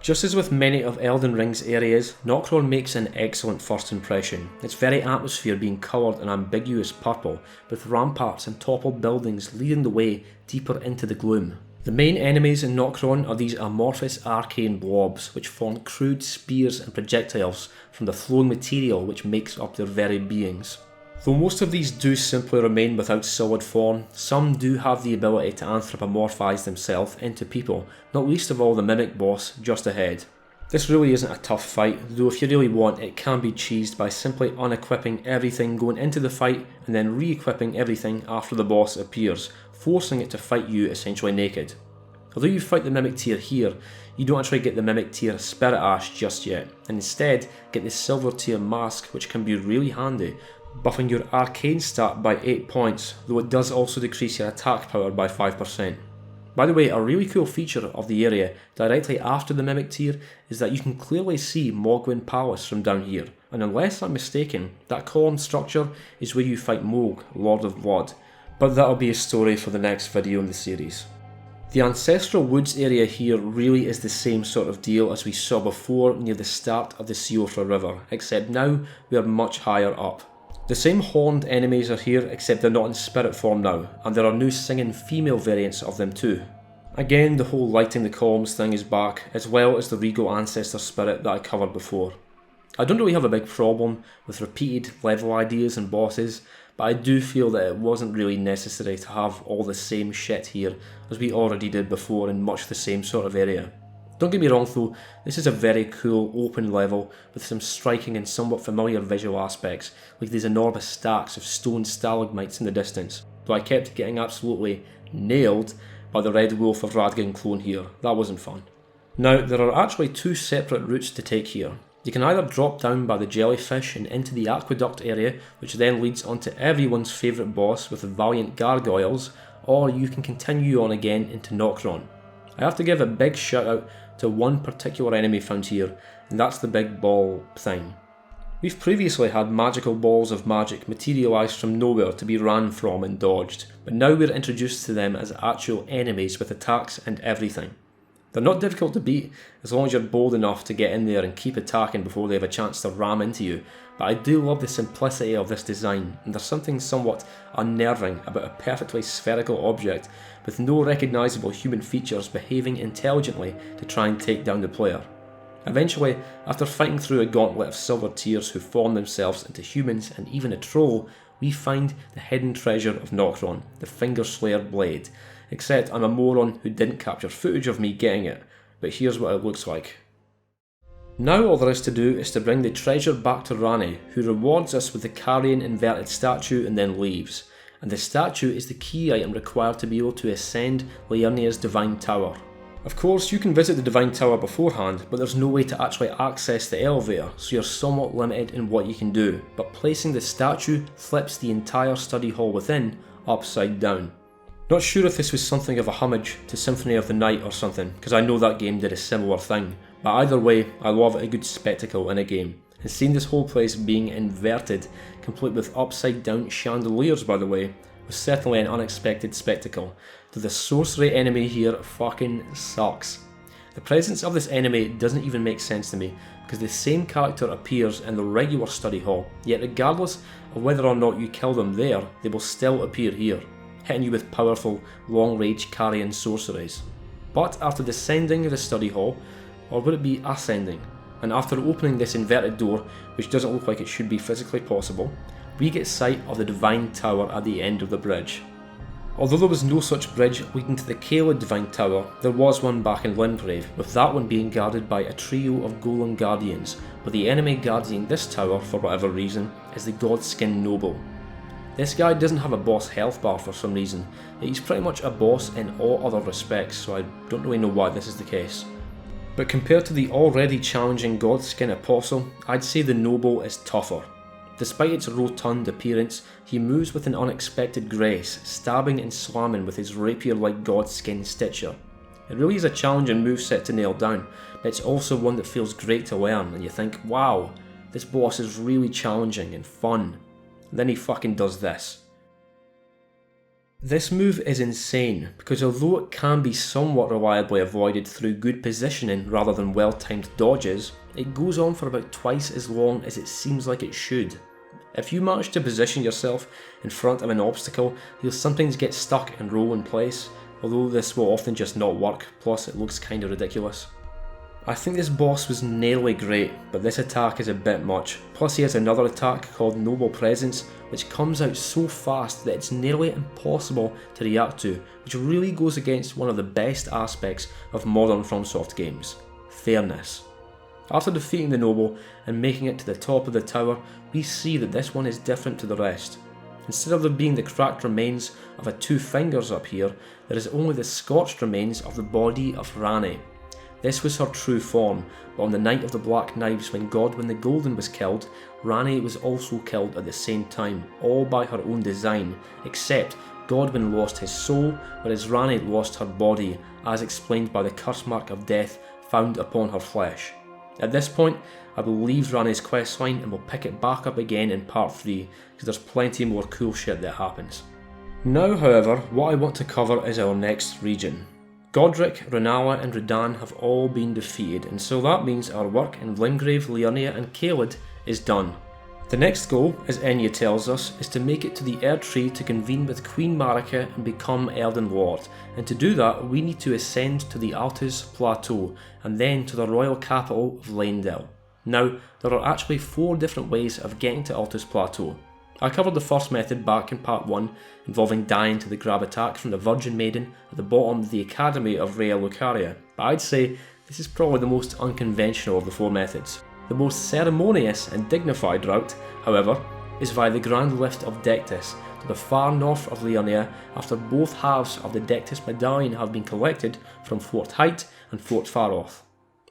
Just as with many of Elden Ring's areas, Nokron makes an excellent first impression, its very atmosphere being coloured in ambiguous purple, with ramparts and toppled buildings leading the way deeper into the gloom. The main enemies in Nokron are these amorphous arcane blobs, which form crude spears and projectiles from the flowing material which makes up their very beings. Though most of these do simply remain without solid form, some do have the ability to anthropomorphise themselves into people, not least of all the Mimic boss just ahead. This really isn't a tough fight, though if you really want it can be cheesed by simply unequipping everything going into the fight and then re-equipping everything after the boss appears, forcing it to fight you essentially naked. Although you fight the Mimic tier here, you don't actually get the Mimic tier Spirit Ash just yet, and instead get the Silver tier Mask, which can be really handy, buffing your arcane stat by 8 points, though it does also decrease your attack power by 5%. By the way, a really cool feature of the area directly after the Mimic tier is that you can clearly see Mogwyn Palace from down here, and unless I'm mistaken, that column structure is where you fight Morg, Lord of Blood, but that'll be a story for the next video in the series. The Ancestral Woods area here really is the same sort of deal as we saw before near the start of the Siofra River, except now we are much higher up. The same horned enemies are here, except they're not in spirit form now, and there are new singing female variants of them too. Again, the whole lighting the columns thing is back, as well as the regal ancestor spirit that I covered before. I don't really have a big problem with repeated level ideas and bosses, but I do feel that it wasn't really necessary to have all the same shit here as we already did before in much the same sort of area. Don't get me wrong though, this is a very cool open level with some striking and somewhat familiar visual aspects, like these enormous stacks of stone stalagmites in the distance, though I kept getting absolutely nailed by the Red Wolf of Radahn clone here. That wasn't fun. Now, there are actually 2 separate routes to take here. You can either drop down by the jellyfish and into the aqueduct area, which then leads onto everyone's favourite boss with the Valiant Gargoyles, or you can continue on again into Nokron. I have to give a big shout out to one particular enemy found here, and that's the big ball thing. We've previously had magical balls of magic materialise from nowhere to be ran from and dodged, but now we're introduced to them as actual enemies with attacks and everything. They're not difficult to beat as long as you're bold enough to get in there and keep attacking before they have a chance to ram into you, but I do love the simplicity of this design, and there's something somewhat unnerving about a perfectly spherical object with no recognisable human features behaving intelligently to try and take down the player. Eventually, after fighting through a gauntlet of silver tiers who form themselves into humans and even a troll, we find the hidden treasure of Nokron, the Fingerslayer Blade, except I'm a moron who didn't capture footage of me getting it, but here's what it looks like. Now all there is to do is to bring the treasure back to Rane, who rewards us with the carrion inverted statue and then leaves, and the statue is the key item required to be able to ascend Liurnia's Divine Tower. Of course, you can visit the Divine Tower beforehand, but there's no way to actually access the elevator, so you're somewhat limited in what you can do, but placing the statue flips the entire study hall within upside down. Not sure if this was something of a homage to Symphony of the Night or something, because I know that game did a similar thing, but either way, I love a good spectacle in a game, and seeing this whole place being inverted, complete with upside down chandeliers by the way, was certainly an unexpected spectacle, though the sorcery enemy here fucking sucks. The presence of this enemy doesn't even make sense to me, because the same character appears in the regular study hall, yet regardless of whether or not you kill them there, they will still appear here, hitting you with powerful, long-range carrying sorceries. But after descending the study hall, or would it be ascending, and after opening this inverted door, which doesn't look like it should be physically possible, we get sight of the Divine Tower at the end of the bridge. Although there was no such bridge leading to the Caelid Divine Tower, there was one back in Limgrave, with that one being guarded by a trio of golem guardians, but the enemy guarding this tower, for whatever reason, is the Godskin Noble. This guy doesn't have a boss health bar for some reason, yet he's pretty much a boss in all other respects, so I don't really know why this is the case. But compared to the already challenging Godskin Apostle, I'd say the Noble is tougher. Despite its rotund appearance, he moves with an unexpected grace, stabbing and slamming with his rapier-like Godskin Stitcher. It really is a challenging moveset to nail down, but it's also one that feels great to learn, and you think, wow, this boss is really challenging and fun. And then he fucking does this. This move is insane, because although it can be somewhat reliably avoided through good positioning rather than well-timed dodges, it goes on for about twice as long as it seems like it should. If you manage to position yourself in front of an obstacle, you'll sometimes get stuck and roll in place, although this will often just not work, plus it looks kinda ridiculous. I think this boss was nearly great, but this attack is a bit much. Plus he has another attack called Noble Presence, which comes out so fast that it's nearly impossible to react to, which really goes against one of the best aspects of modern FromSoft games: fairness. After defeating the Noble and making it to the top of the tower, we see that this one is different to the rest. Instead of there being the cracked remains of a two fingers up here, there is only the scorched remains of the body of Rane. This was her true form, but on the night of the Black Knives when Godwyn the Golden was killed, Rane was also killed at the same time, all by her own design, except Godwyn lost his soul, whereas Rane lost her body, as explained by the curse mark of death found upon her flesh. At this point, I will leave Rane's questline and we'll pick it back up again in part 3, because there's plenty more cool shit that happens. Now, however, what I want to cover is our next region. Godric, Rennala and Radahn have all been defeated, and so that means our work in Limgrave, Liurnia and Caelid is done. The next goal, as Enya tells us, is to make it to the Erdtree to convene with Queen Marika and become Elden Lord, and to do that we need to ascend to the Altus Plateau and then to the royal capital of Leyndell. Now, there are actually 4 different ways of getting to Altus Plateau. I covered the first method back in part 1, involving dying to the grab attack from the Virgin Maiden at the bottom of the Academy of Rhea Lucaria, but I'd say this is probably the most unconventional of the 4 methods. The most ceremonious and dignified route, however, is via the Grand Lift of Dectus to the far north of Liurnia after both halves of the Dectus medallion have been collected from Fort Height and Fort Faroth.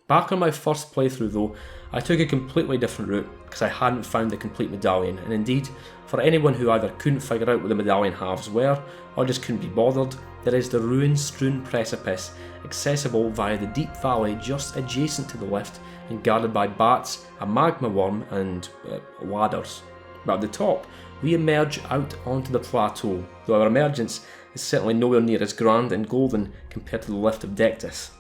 Back on my first playthrough though, I took a completely different route because I hadn't found the complete medallion, and indeed, for anyone who either couldn't figure out what the medallion halves were or just couldn't be bothered, there is the ruin-strewn precipice accessible via the deep valley just adjacent to the lift and guarded by bats, a magma worm and ladders. But at the top, we emerge out onto the plateau, though our emergence is certainly nowhere near as grand and golden compared to the lift of Dectus.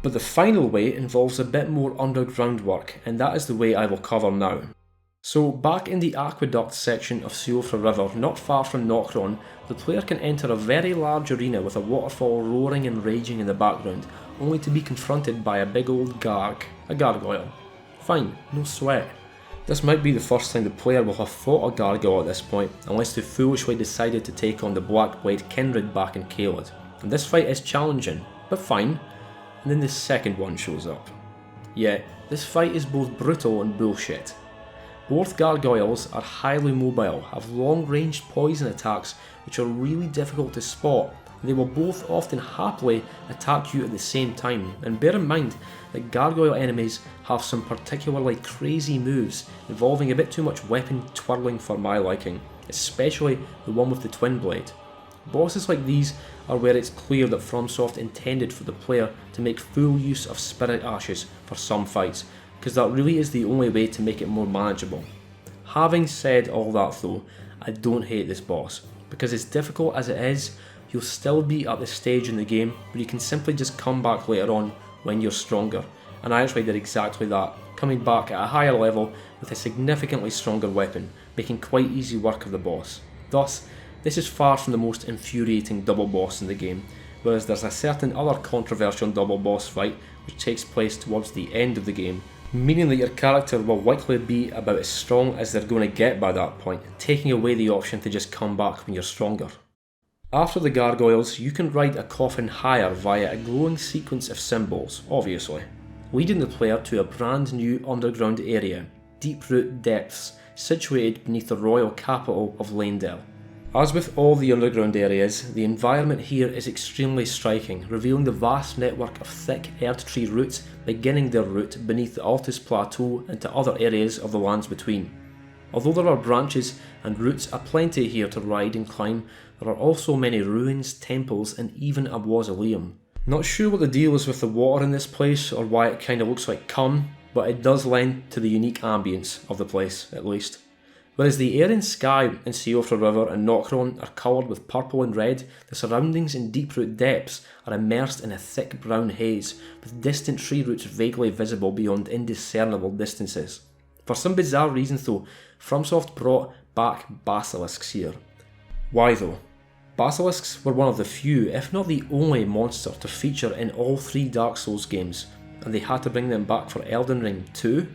But the final way involves a bit more underground work, and that is the way I will cover now. So back in the aqueduct section of Siofra River, not far from Nokron, the player can enter a very large arena with a waterfall roaring and raging in the background, only to be confronted by a big old a gargoyle. Fine, no sweat. This might be the first time the player will have fought a gargoyle at this point, unless they foolishly decided to take on the Blackblade Kindred back in Caelid. And this fight is challenging, but fine. And then the second one shows up. Yeah, this fight is both brutal and bullshit. Both gargoyles are highly mobile, have long-range poison attacks which are really difficult to spot, and they will both often happily attack you at the same time, and bear in mind that gargoyle enemies have some particularly crazy moves involving a bit too much weapon twirling for my liking, especially the one with the twin blade. Bosses like these are where it's clear that FromSoft intended for the player to make full use of spirit ashes for some fights, because that really is the only way to make it more manageable. Having said all that though, I don't hate this boss, because as difficult as it is, you'll still be at the stage in the game where you can simply just come back later on when you're stronger, and I actually did exactly that, coming back at a higher level with a significantly stronger weapon, making quite easy work of the boss. Thus, this is far from the most infuriating double boss in the game, whereas there's a certain other controversial double boss fight which takes place towards the end of the game, meaning that your character will likely be about as strong as they're going to get by that point, taking away the option to just come back when you're stronger. After the Gargoyles, you can ride a coffin higher via a glowing sequence of symbols, obviously, leading the player to a brand new underground area, Deeproot Depths, situated beneath the royal capital of Leyndell. As with all the underground areas, the environment here is extremely striking, revealing the vast network of thick earth tree roots beginning their route beneath the Altus Plateau into other areas of the lands between. Although there are branches and roots aplenty here to ride and climb, there are also many ruins, temples and even a mausoleum. Not sure what the deal is with the water in this place or why it kinda looks like cum, but it does lend to the unique ambience of the place, at least. Whereas the air and sky in Siofra River and Nokron are coloured with purple and red, the surroundings in Deeproot Depths are immersed in a thick brown haze, with distant tree roots vaguely visible beyond indiscernible distances. For some bizarre reason though, FromSoft brought back basilisks here. Why though? Basilisks were one of the few, if not the only monster to feature in all 3 Dark Souls games, and they had to bring them back for Elden Ring too?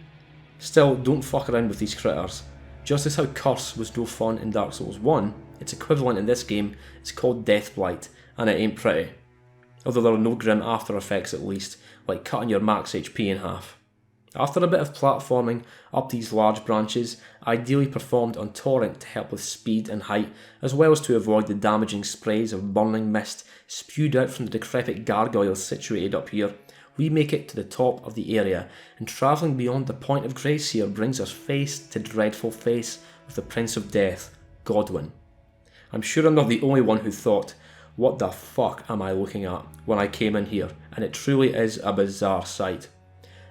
Still, don't fuck around with these critters. Just as how Curse was no fun in Dark Souls 1, its equivalent in this game is called Deathblight, and it ain't pretty. Although there are no grim after effects at least, like cutting your max HP in half. After a bit of platforming up these large branches, ideally performed on Torrent to help with speed and height, as well as to avoid the damaging sprays of burning mist spewed out from the decrepit gargoyles situated up here, we make it to the top of the area, and travelling beyond the point of grace here brings us face to dreadful face with the Prince of Death, Godwyn. I'm sure I'm not the only one who thought, what the fuck am I looking at when I came in here, and it truly is a bizarre sight.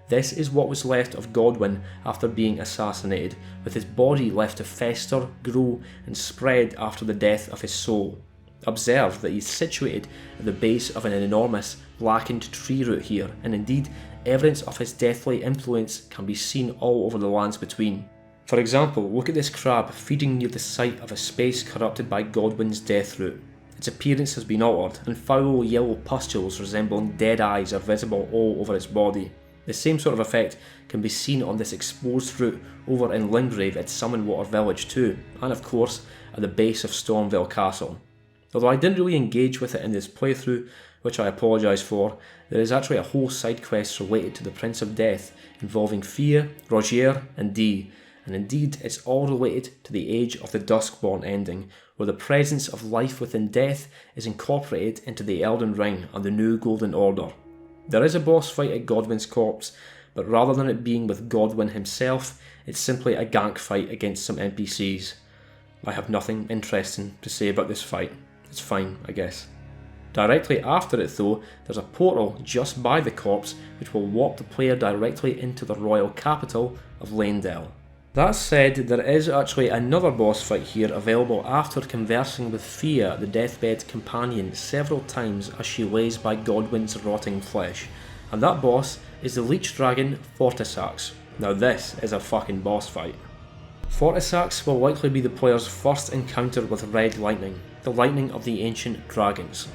This is what was left of Godwyn after being assassinated, with his body left to fester, grow and spread after the death of his soul. Observe that he's situated at the base of an enormous blackened tree root here, and indeed evidence of his deathly influence can be seen all over the lands between. For example, look at this crab feeding near the site of a space corrupted by Godwyn's death root. Its appearance has been altered, and foul yellow pustules resembling dead eyes are visible all over its body. The same sort of effect can be seen on this exposed root over in Limgrave at Summonwater Village too, and of course at the base of Stormvale Castle. Although I didn't really engage with it in this playthrough, which I apologise for, there is actually a whole side quest related to the Prince of Death involving Fia, Rogier and Dee, and indeed it's all related to the Age of the Duskborn ending, where the presence of life within death is incorporated into the Elden Ring and the new Golden Order. There is a boss fight at Godwyn's corpse, but rather than it being with Godwyn himself, it's simply a gank fight against some NPCs. I have nothing interesting to say about this fight. It's fine, I guess. Directly after it though, there's a portal just by the corpse which will warp the player directly into the royal capital of Leyndell. That said, there is actually another boss fight here available after conversing with Fia, the deathbed companion, several times as she lays by Godwyn's rotting flesh, and that boss is the leech dragon Fortissax. Now this is a fucking boss fight. Fortissax will likely be the player's first encounter with red lightning, the lightning of the ancient dragons.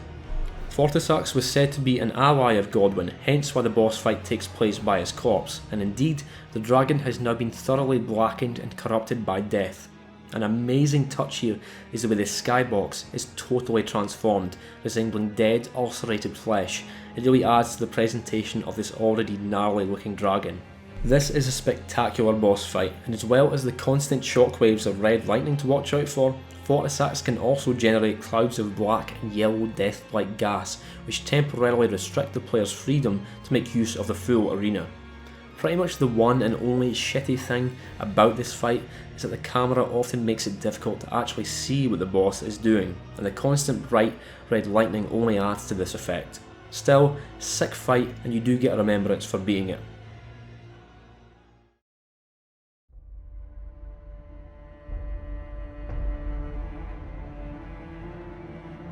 Fortissax was said to be an ally of Godwyn, hence why the boss fight takes place by his corpse, and indeed, the dragon has now been thoroughly blackened and corrupted by death. An amazing touch here is the way the skybox is totally transformed, resembling dead, ulcerated flesh. It really adds to the presentation of this already gnarly looking dragon. This is a spectacular boss fight, and as well as the constant shockwaves of red lightning to watch out for, Fortissax can also generate clouds of black and yellow death-like gas, which temporarily restrict the player's freedom to make use of the full arena. Pretty much the one and only shitty thing about this fight is that the camera often makes it difficult to actually see what the boss is doing, and the constant bright red lightning only adds to this effect. Still, sick fight, and you do get a remembrance for beating it.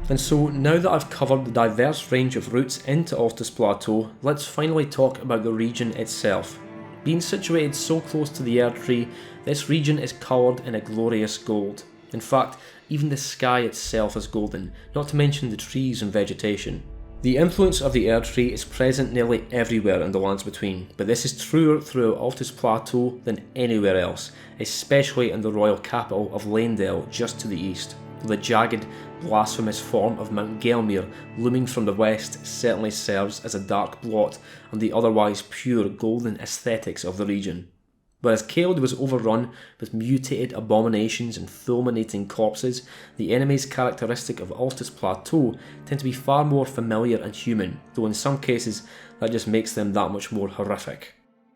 And so, now that I've covered the diverse range of routes into Altus Plateau, let's finally talk about the region itself. Being situated so close to the Erdtree, this region is coloured in a glorious gold. In fact, even the sky itself is golden, not to mention the trees and vegetation. The influence of the Erdtree is present nearly everywhere in the lands between, but this is truer throughout Altus Plateau than anywhere else, especially in the royal capital of Leyndell just to the east. The jagged, blasphemous form of Mount Gelmir looming from the west certainly serves as a dark blot on the otherwise pure golden aesthetics of the region. Whereas Caelid was overrun with mutated abominations and fulminating corpses, the enemies characteristic of Altus Plateau tend to be far more familiar and human, though in some cases that just makes them that much more horrific.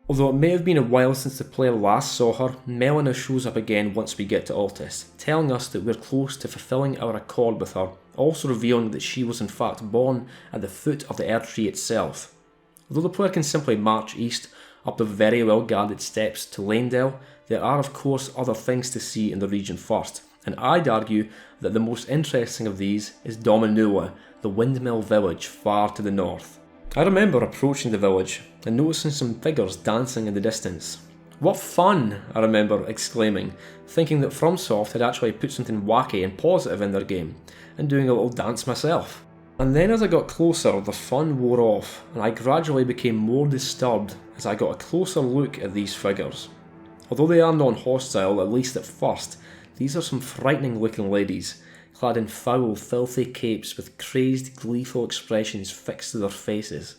Although it may have been a while since the player last saw her, Melina shows up again once we get to Altus, telling us that we're close to fulfilling our accord with her, also revealing that she was in fact born at the foot of the Erdtree itself. Although the player can simply march east, up the very well guarded steps to Leyndell, there are of course other things to see in the region first, and I'd argue that the most interesting of these is Dominua, the windmill village far to the north. I remember approaching the village and noticing some figures dancing in the distance. "What fun!" I remember exclaiming, thinking that FromSoft had actually put something wacky and positive in their game, and doing a little dance myself. And then as I got closer, the fun wore off, and I gradually became more disturbed as I got a closer look at these figures. Although they are non-hostile, at least at first, these are some frightening looking ladies, clad in foul, filthy capes with crazed, gleeful expressions fixed to their faces.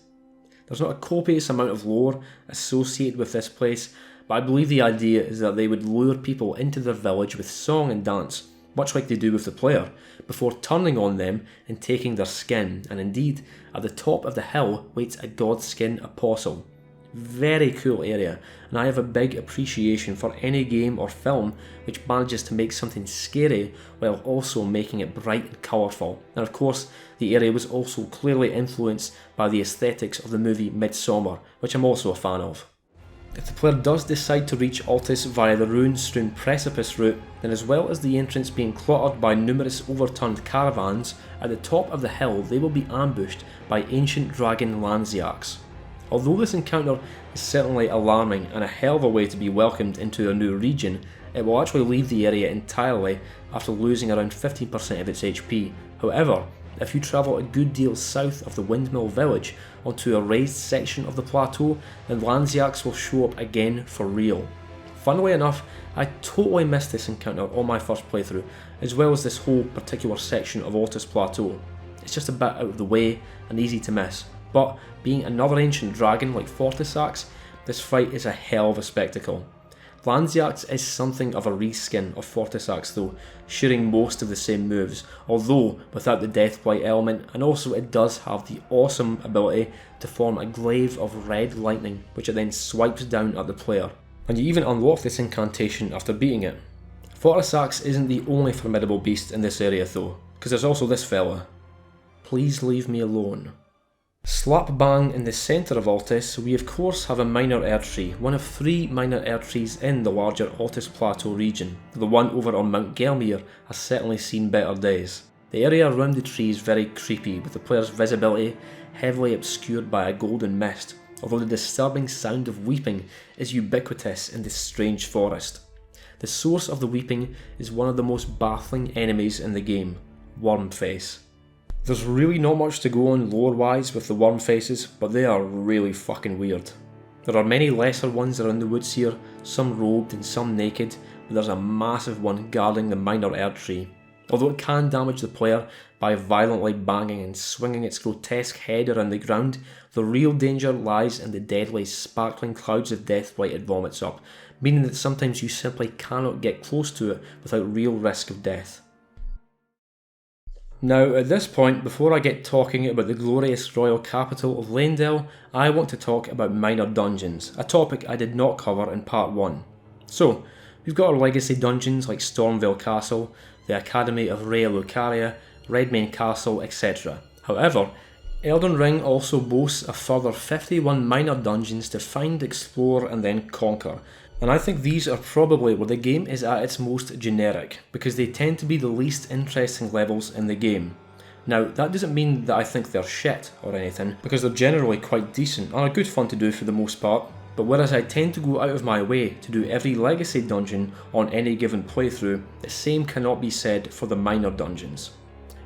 There's not a copious amount of lore associated with this place, but I believe the idea is that they would lure people into their village with song and dance, much like they do with the player, before turning on them and taking their skin, and indeed, at the top of the hill waits a godskin apostle. Very cool area, and I have a big appreciation for any game or film which manages to make something scary while also making it bright and colourful. And of course, the area was also clearly influenced by the aesthetics of the movie Midsommar, which I'm also a fan of. If the player does decide to reach Altus via the rune-strewn precipice route, then as well as the entrance being cluttered by numerous overturned caravans, at the top of the hill they will be ambushed by ancient dragon Lanziaks. Although this encounter is certainly alarming and a hell of a way to be welcomed into a new region, it will actually leave the area entirely after losing around 15% of its HP. However, if you travel a good deal south of the Windmill Village onto a raised section of the plateau, then Lanziaks will show up again for real. Funnily enough, I totally missed this encounter on my first playthrough, as well as this whole particular section of Altus Plateau. It's just a bit out of the way and easy to miss, but being another ancient dragon like Fortissax, this fight is a hell of a spectacle. Lanziaks is something of a reskin of Fortissax though, sharing most of the same moves, although without the Deathblight element, and also it does have the awesome ability to form a glaive of red lightning, which it then swipes down at the player. And you even unlock this incantation after beating it. Fortissax isn't the only formidable beast in this area though, because there's also this fella. Please leave me alone. Slap bang in the centre of Altus, we of course have a minor Erdtree, one of 3 minor Erdtrees in the larger Altus Plateau region. The one over on Mount Gelmir has certainly seen better days. The area around the tree is very creepy, with the player's visibility heavily obscured by a golden mist, although the disturbing sound of weeping is ubiquitous in this strange forest. The source of the weeping is one of the most baffling enemies in the game, Wormface. There's really not much to go on lore-wise with the worm faces, but they are really fucking weird. There are many lesser ones around the woods here, some robed and some naked, but there's a massive one guarding the minor Erdtree. Although it can damage the player by violently banging and swinging its grotesque head around the ground, the real danger lies in the deadly sparkling clouds of deathblight it vomits up, meaning that sometimes you simply cannot get close to it without real risk of death. Now, at this point, before I get talking about the glorious royal capital of Leyndell, I want to talk about minor dungeons, a topic I did not cover in part 1. So, we've got our legacy dungeons like Stormvale Castle, the Academy of Rhea Lucaria, Redmane Castle, etc. However, Elden Ring also boasts a further 51 minor dungeons to find, explore and then conquer. And I think these are probably where the game is at its most generic, because they tend to be the least interesting levels in the game. Now, that doesn't mean that I think they're shit or anything, because they're generally quite decent and are good fun to do for the most part, but whereas I tend to go out of my way to do every legacy dungeon on any given playthrough, the same cannot be said for the minor dungeons.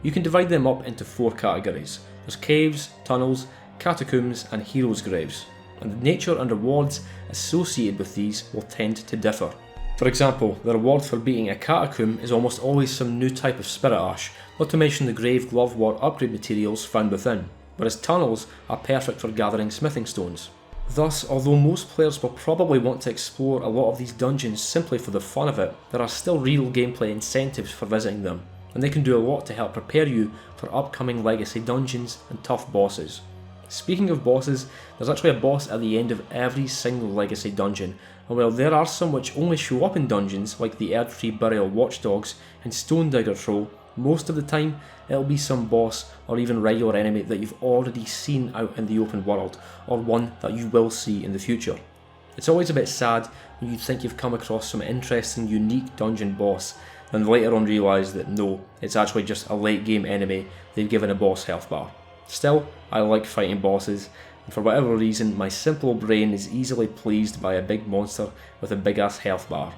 You can divide them up into 4 categories. There's caves, tunnels, catacombs and heroes' graves, and the nature and rewards associated with these will tend to differ. For example, the reward for beating a catacomb is almost always some new type of spirit ash, not to mention the grave glove war upgrade materials found within, whereas tunnels are perfect for gathering smithing stones. Thus, although most players will probably want to explore a lot of these dungeons simply for the fun of it, there are still real gameplay incentives for visiting them, and they can do a lot to help prepare you for upcoming legacy dungeons and tough bosses. Speaking of bosses, there's actually a boss at the end of every single legacy dungeon, and while there are some which only show up in dungeons like the Erdtree Burial Watchdogs and Stone Digger Troll, most of the time it'll be some boss or even regular enemy that you've already seen out in the open world, or one that you will see in the future. It's always a bit sad when you think you've come across some interesting unique dungeon boss, and later on realise that no, it's actually just a late game enemy they've given a boss health bar. Still, I like fighting bosses, and for whatever reason my simple brain is easily pleased by a big monster with a big ass health bar.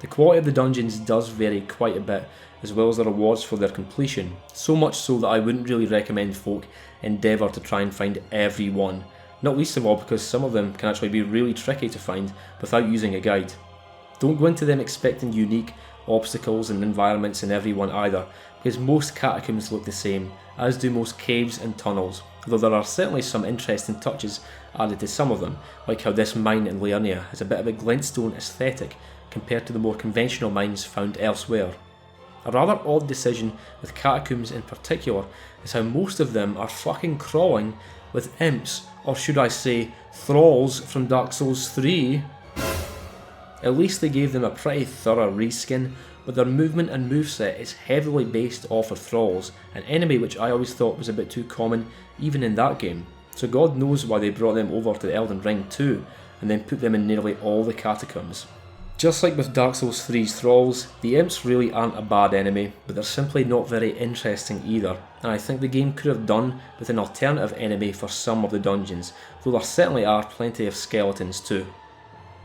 The quality of the dungeons does vary quite a bit, as well as the rewards for their completion, so much so that I wouldn't really recommend folk endeavour to try and find every one, not least of all because some of them can actually be really tricky to find without using a guide. Don't go into them expecting unique obstacles and environments in every one either, because most catacombs look the same, as do most caves and tunnels, though there are certainly some interesting touches added to some of them, like how this mine in Liurnia has a bit of a glintstone aesthetic compared to the more conventional mines found elsewhere. A rather odd decision with catacombs in particular is how most of them are fucking crawling with imps, or should I say thralls from Dark Souls 3. At least they gave them a pretty thorough reskin, but their movement and moveset is heavily based off of thralls, an enemy which I always thought was a bit too common even in that game, so God knows why they brought them over to Elden Ring too, and then put them in nearly all the catacombs. Just like with Dark Souls 3's thralls, the imps really aren't a bad enemy, but they're simply not very interesting either, and I think the game could have done with an alternative enemy for some of the dungeons, though there certainly are plenty of skeletons too.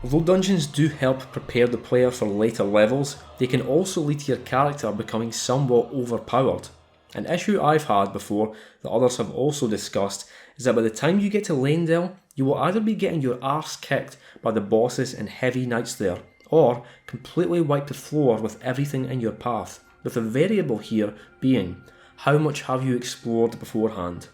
Although dungeons do help prepare the player for later levels, they can also lead to your character becoming somewhat overpowered. An issue I've had before that others have also discussed is that by the time you get to Leyndell, you will either be getting your arse kicked by the bosses and heavy knights there, or completely wipe the floor with everything in your path, with the variable here being how much have you explored beforehand.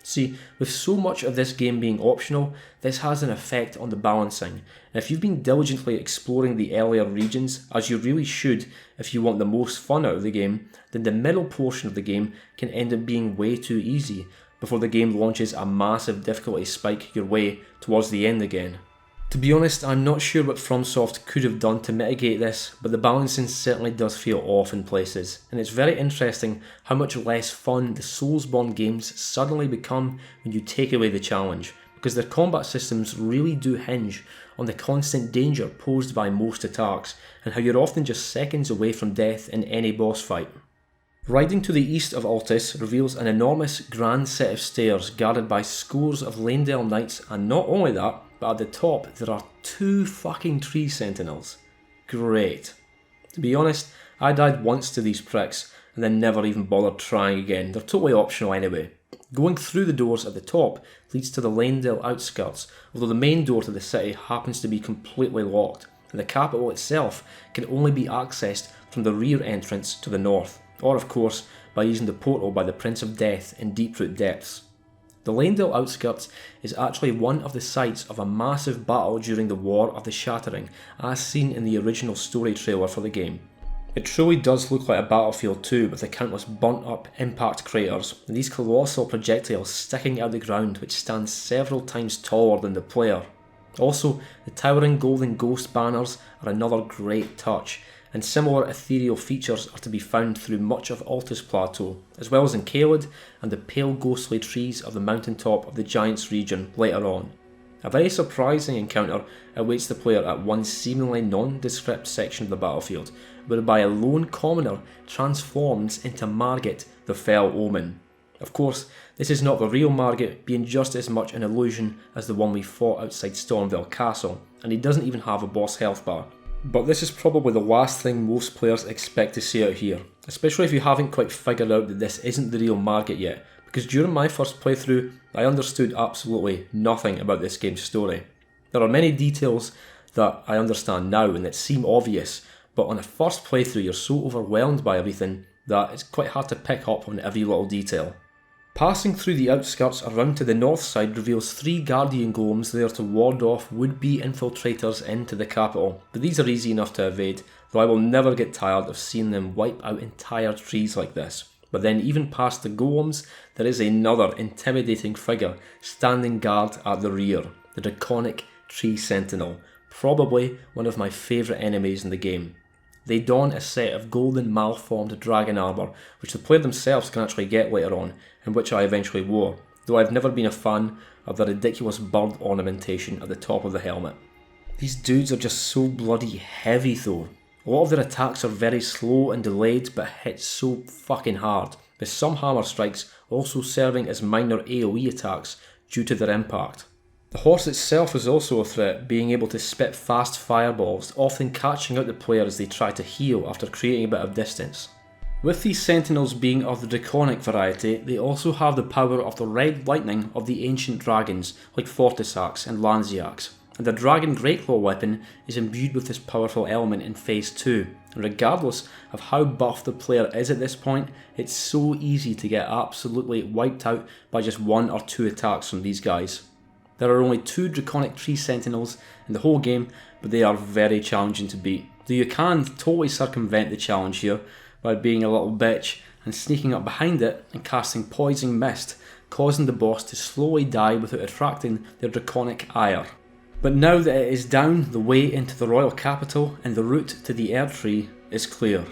See, with so much of this game being optional, this has an effect on the balancing, and if you've been diligently exploring the earlier regions, as you really should if you want the most fun out of the game, then the middle portion of the game can end up being way too easy, before the game launches a massive difficulty spike your way towards the end again. To be honest, I'm not sure what FromSoft could have done to mitigate this, but the balancing certainly does feel off in places, and it's very interesting how much less fun the Soulsborne games suddenly become when you take away the challenge, because their combat systems really do hinge on the constant danger posed by most attacks, and how you're often just seconds away from death in any boss fight. Riding to the east of Altus reveals an enormous grand set of stairs guarded by scores of Leyndell knights, and not only that, but at the top there are 2 fucking tree sentinels. Great. To be honest, I died once to these pricks and then never even bothered trying again, they're totally optional anyway. Going through the doors at the top leads to the Leyndell outskirts, although the main door to the city happens to be completely locked, and the capital itself can only be accessed from the rear entrance to the north, or of course by using the portal by the Prince of Death in Deeproot Depths. The Leyndell outskirts is actually one of the sites of a massive battle during the War of the Shattering, as seen in the original story trailer for the game. It truly does look like a battlefield too, with the countless burnt up impact craters, and these colossal projectiles sticking out of the ground which stand several times taller than the player. Also, the towering golden ghost banners are another great touch, and similar ethereal features are to be found through much of Altus Plateau, as well as in Caelid and the pale ghostly trees of the mountaintop of the Giants region later on. A very surprising encounter awaits the player at one seemingly nondescript section of the battlefield, whereby a lone commoner transforms into Morgott, the Fell Omen. Of course, this is not the real Morgott, being just as much an illusion as the one we fought outside Stormvale Castle, and he doesn't even have a boss health bar. But this is probably the last thing most players expect to see out here, especially if you haven't quite figured out that this isn't the real Morgott yet, because during my first playthrough, I understood absolutely nothing about this game's story. There are many details that I understand now and that seem obvious, but on a first playthrough you're so overwhelmed by everything that it's quite hard to pick up on every little detail. Passing through the outskirts around to the north side reveals 3 guardian golems there to ward off would-be infiltrators into the capital, but these are easy enough to evade, though I will never get tired of seeing them wipe out entire trees like this. But then even past the golems, there is another intimidating figure standing guard at the rear, the draconic tree sentinel, probably one of my favourite enemies in the game. They don a set of golden malformed dragon armour, which the player themselves can actually get later on, and which I eventually wore, though I've never been a fan of the ridiculous bird ornamentation at the top of the helmet. These dudes are just so bloody heavy though. A lot of their attacks are very slow and delayed, but hit so fucking hard, with some hammer strikes also serving as minor AoE attacks due to their impact. The horse itself is also a threat, being able to spit fast fireballs, often catching out the player as they try to heal after creating a bit of distance. With these sentinels being of the draconic variety, they also have the power of the red lightning of the ancient dragons like Fortissax and Lanziax, and the dragon greatclaw weapon is imbued with this powerful element in phase 2, and regardless of how buff the player is at this point, it's so easy to get absolutely wiped out by just 1 or 2 attacks from these guys. There are only 2 draconic tree sentinels in the whole game, but they are very challenging to beat, though you can totally circumvent the challenge here by being a little bitch and sneaking up behind it and casting poison mist, causing the boss to slowly die without attracting their draconic ire. But now that it is down, the way into the royal capital and the route to the Erdtree is clear.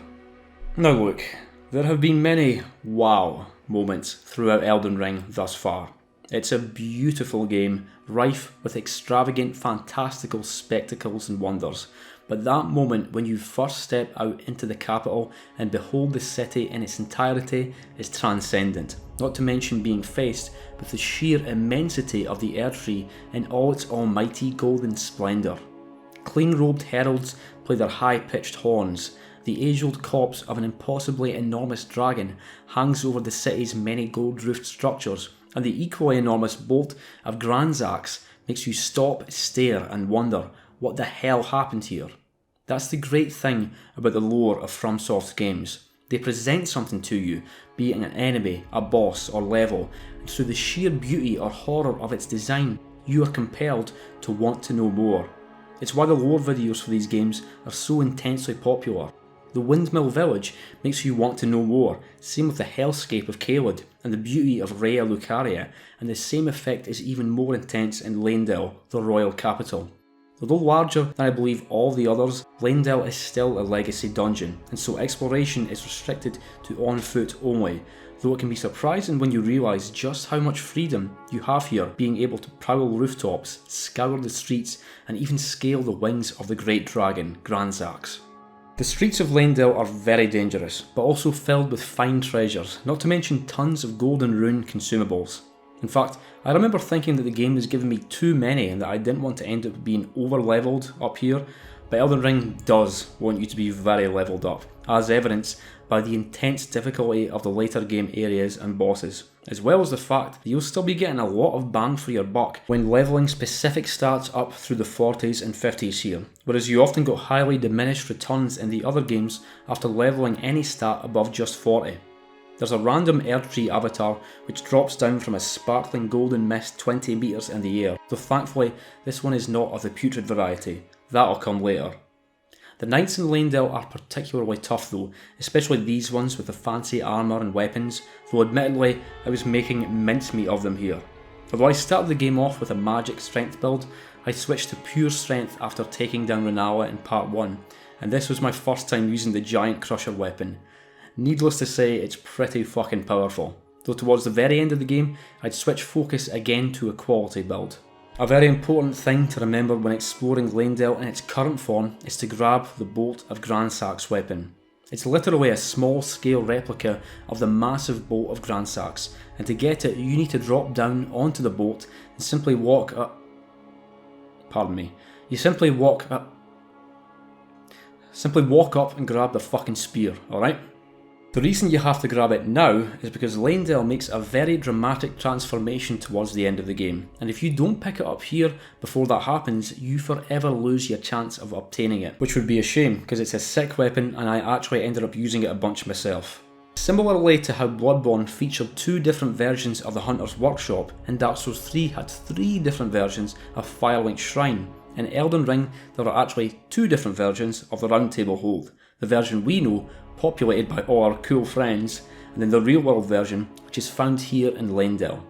Now look, there have been many wow moments throughout Elden Ring thus far. It's a beautiful game, rife with extravagant, fantastical spectacles and wonders, but that moment when you first step out into the capital and behold the city in its entirety is transcendent, not to mention being faced with the sheer immensity of the Erdtree in all its almighty golden splendour. Clean-robed heralds play their high-pitched horns, the age-old corpse of an impossibly enormous dragon hangs over the city's many gold-roofed structures, and the equally enormous bolt of Granzax makes you stop, stare and wonder what the hell happened here. That's the great thing about the lore of FromSoft's games. They present something to you, be it an enemy, a boss or level, and through the sheer beauty or horror of its design, you are compelled to want to know more. It's why the lore videos for these games are so intensely popular. The Windmill Village makes you want to know more, same with the hellscape of Caelid and the beauty of Rhea Lucaria, and the same effect is even more intense in Leyndell, the royal capital. Although larger than I believe all the others, Leyndell is still a legacy dungeon, and so exploration is restricted to on foot only, though it can be surprising when you realise just how much freedom you have here, being able to prowl rooftops, scour the streets, and even scale the wings of the great dragon, Granzax. The streets of Leyndell are very dangerous, but also filled with fine treasures, not to mention tons of gold and rune consumables. In fact, I remember thinking that the game was giving me too many and that I didn't want to end up being over-leveled up here, but Elden Ring does want you to be very leveled up, as evidenced by the intense difficulty of the later game areas and bosses, as well as the fact that you'll still be getting a lot of bang for your buck when levelling specific stats up through the 40s and 50s here, whereas you often got highly diminished returns in the other games after levelling any stat above just 40. There's a random Erdtree avatar which drops down from a sparkling golden mist 20 metres in the air, though thankfully this one is not of the putrid variety. That'll come later. The knights in Leyndell are particularly tough though, especially these ones with the fancy armour and weapons, though admittedly I was making mincemeat of them here. Although I started the game off with a magic strength build, I switched to pure strength after taking down Rune in part 1, and this was my first time using the giant crusher weapon. Needless to say, it's pretty fucking powerful, though towards the very end of the game I'd switch focus again to a quality build. A very important thing to remember when exploring Leyndell in its current form is to grab the Bolt of Granzax's weapon. It's literally a small scale replica of the massive boat of Grandsax, and to get it you need to drop down onto the boat and simply walk up. Pardon me. You simply walk up and grab the fucking spear, alright? The reason you have to grab it now is because Leyndell makes a very dramatic transformation towards the end of the game, and if you don't pick it up here before that happens, you forever lose your chance of obtaining it, which would be a shame because it's a sick weapon and I actually ended up using it a bunch myself. Similarly to how Bloodborne featured 2 different versions of the Hunter's Workshop, and Dark Souls 3 had 3 different versions of Firelink's Shrine, in Elden Ring there are actually 2 different versions of the Round Table Hold, the version we know, populated by all our cool friends, and then the real world version, which is found here in Leyndell.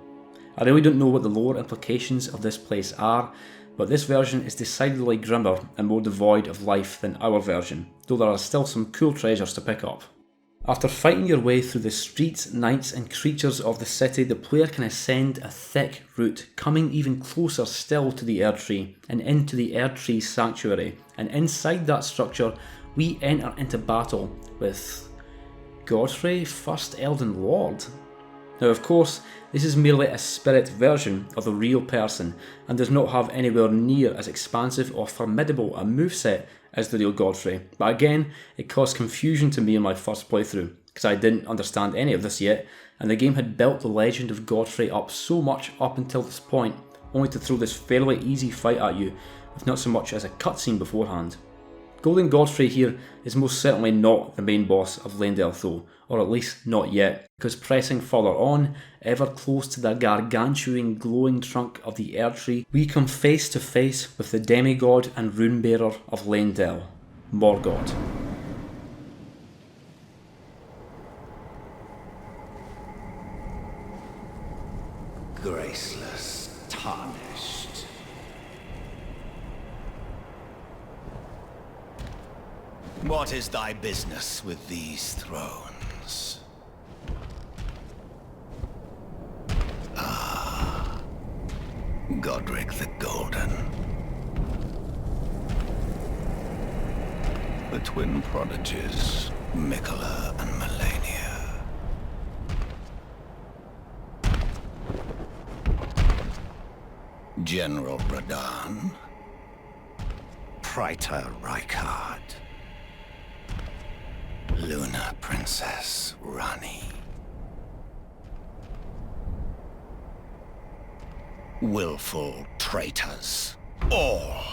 I really don't know what the lore implications of this place are, but this version is decidedly grimmer and more devoid of life than our version, though there are still some cool treasures to pick up. After fighting your way through the streets, knights and creatures of the city, the player can ascend a thick route, coming even closer still to the Erdtree and into the Erdtree Sanctuary, and inside that structure we enter into battle with Godfrey, First Elden Lord. Now of course, this is merely a spirit version of the real person and does not have anywhere near as expansive or formidable a moveset as the real Godfrey, but again, it caused confusion to me in my first playthrough, because I didn't understand any of this yet, and the game had built the legend of Godfrey up so much up until this point, only to throw this fairly easy fight at you, with not so much as a cutscene beforehand. Golden Godfrey here is most certainly not the main boss of Leyndell though, or at least not yet, because pressing further on, ever close to the gargantuan glowing trunk of the Erdtree, we come face to face with the demigod and runebearer of Leyndell, Morgott. Graceless, tarnished. What is thy business with these thrones? Ah, Godric the Golden. The twin prodigies, Miquella and Malenia. General Radahn. Praetor Rykard. Luna Princess Rani. Willful traitors, all.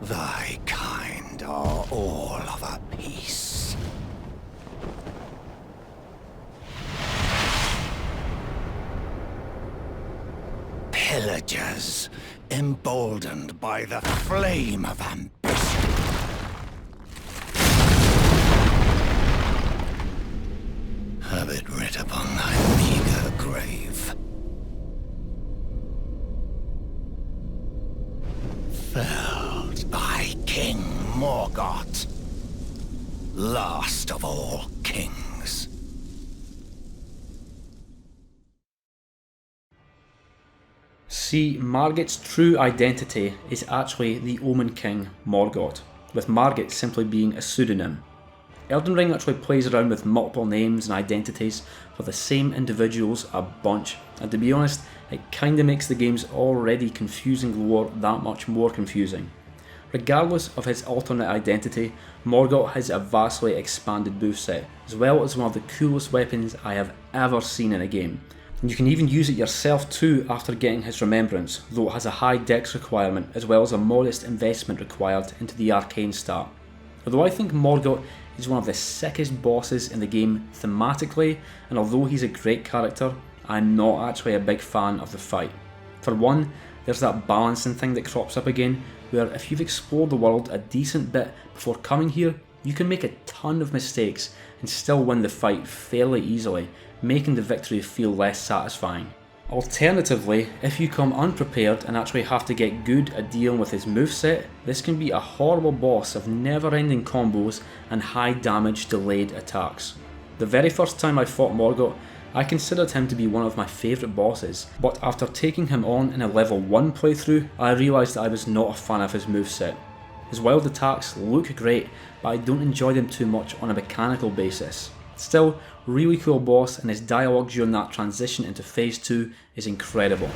Thy kind are all of a piece. Pillagers, emboldened by the flame of ambition. Have it writ upon thy meager grave. Felled by King Morgott, last of all kings. See, Margit's true identity is actually the Omen King Morgott, with Margit simply being a pseudonym. Elden Ring actually plays around with multiple names and identities for the same individuals a bunch, and to be honest, it kinda makes the game's already confusing lore that much more confusing. Regardless of his alternate identity, Morgott has a vastly expanded moveset, as well as one of the coolest weapons I have ever seen in a game. And you can even use it yourself too after getting his remembrance, though it has a high dex requirement as well as a modest investment required into the arcane stat. Although I think Morgott is one of the sickest bosses in the game thematically, and although he's a great character, I'm not actually a big fan of the fight. For one, there's that balancing thing that crops up again, where if you've explored the world a decent bit before coming here, you can make a ton of mistakes and still win the fight fairly easily, making the victory feel less satisfying. Alternatively, if you come unprepared and actually have to get good at dealing with his moveset, this can be a horrible boss of never-ending combos and high damage delayed attacks. The very first time I fought Morgott, I considered him to be one of my favourite bosses, but after taking him on in a level 1 playthrough, I realised that I was not a fan of his moveset. His wild attacks look great, but I don't enjoy them too much on a mechanical basis. Still, really cool boss, and his dialogue during that transition into phase 2 is incredible.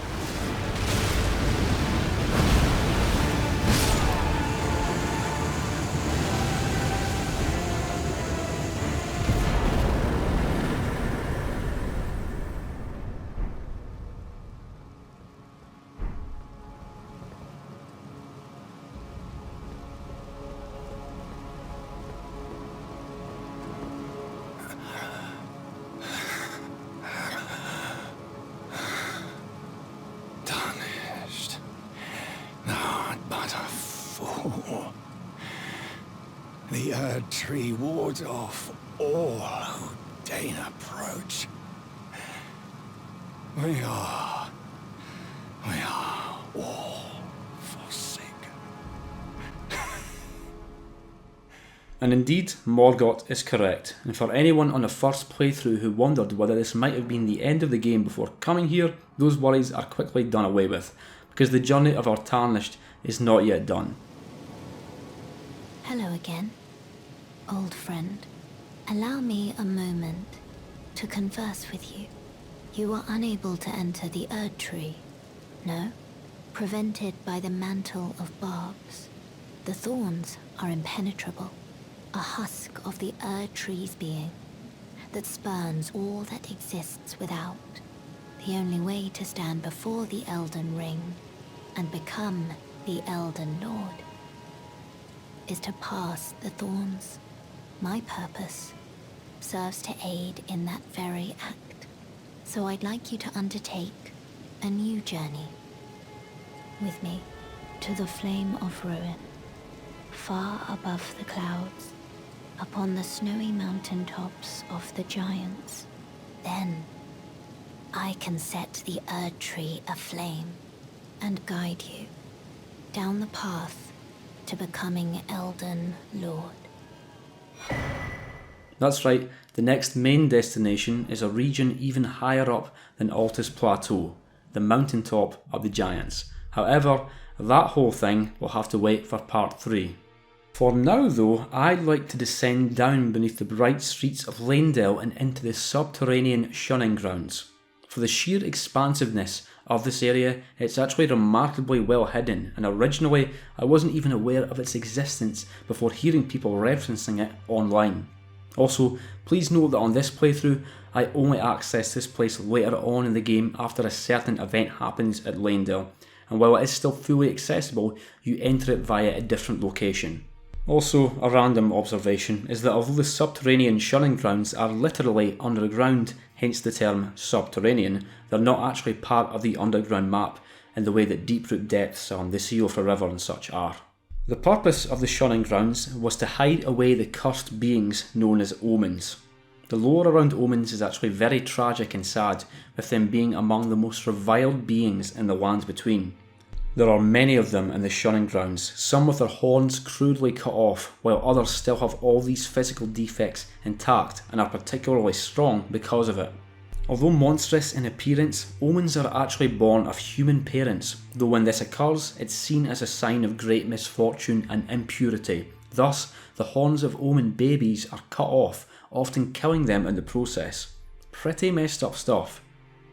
The Erd Tree wards off all who deign approach. We are all forsaken. And indeed, Morgott is correct, and for anyone on the first playthrough who wondered whether this might have been the end of the game before coming here, those worries are quickly done away with, because the journey of our Tarnished is not yet done. Hello again, old friend. Allow me a moment to converse with you. You are unable to enter the Erd Tree, no? Prevented by the mantle of barbs. The thorns are impenetrable, a husk of the Erd Tree's being that spurns all that exists without. The only way to stand before the Elden Ring and become the Elden Lord is to pass the thorns. My purpose serves to aid in that very act. So I'd like you to undertake a new journey with me to the Flame of Ruin, far above the clouds, upon the snowy mountain tops of the giants. Then I can set the Erd Tree aflame and guide you down the path to becoming Elden Lord. That's right, the next main destination is a region even higher up than Altus Plateau, the mountaintop of the giants. However, that whole thing will have to wait for part 3. For now though, I'd like to descend down beneath the bright streets of Leyndell and into the subterranean Shunning-Grounds. For the sheer expansiveness of this area, it's actually remarkably well hidden, and originally I wasn't even aware of its existence before hearing people referencing it online. Also, please note that on this playthrough, I only access this place later on in the game after a certain event happens at Leyndell, and while it is still fully accessible, you enter it via a different location. Also, a random observation is that although the subterranean Shunning-Grounds are literally underground, hence the term subterranean, they're not actually part of the underground map in the way that Deeproot depths on the Siofra River and such are. The purpose of the Shunning-Grounds was to hide away the cursed beings known as omens. The lore around omens is actually very tragic and sad, with them being among the most reviled beings in the lands between. There are many of them in the Shunning-Grounds, some with their horns crudely cut off, while others still have all these physical defects intact and are particularly strong because of it. Although monstrous in appearance, omens are actually born of human parents, though when this occurs, it's seen as a sign of great misfortune and impurity. Thus, the horns of omen babies are cut off, often killing them in the process. Pretty messed up stuff.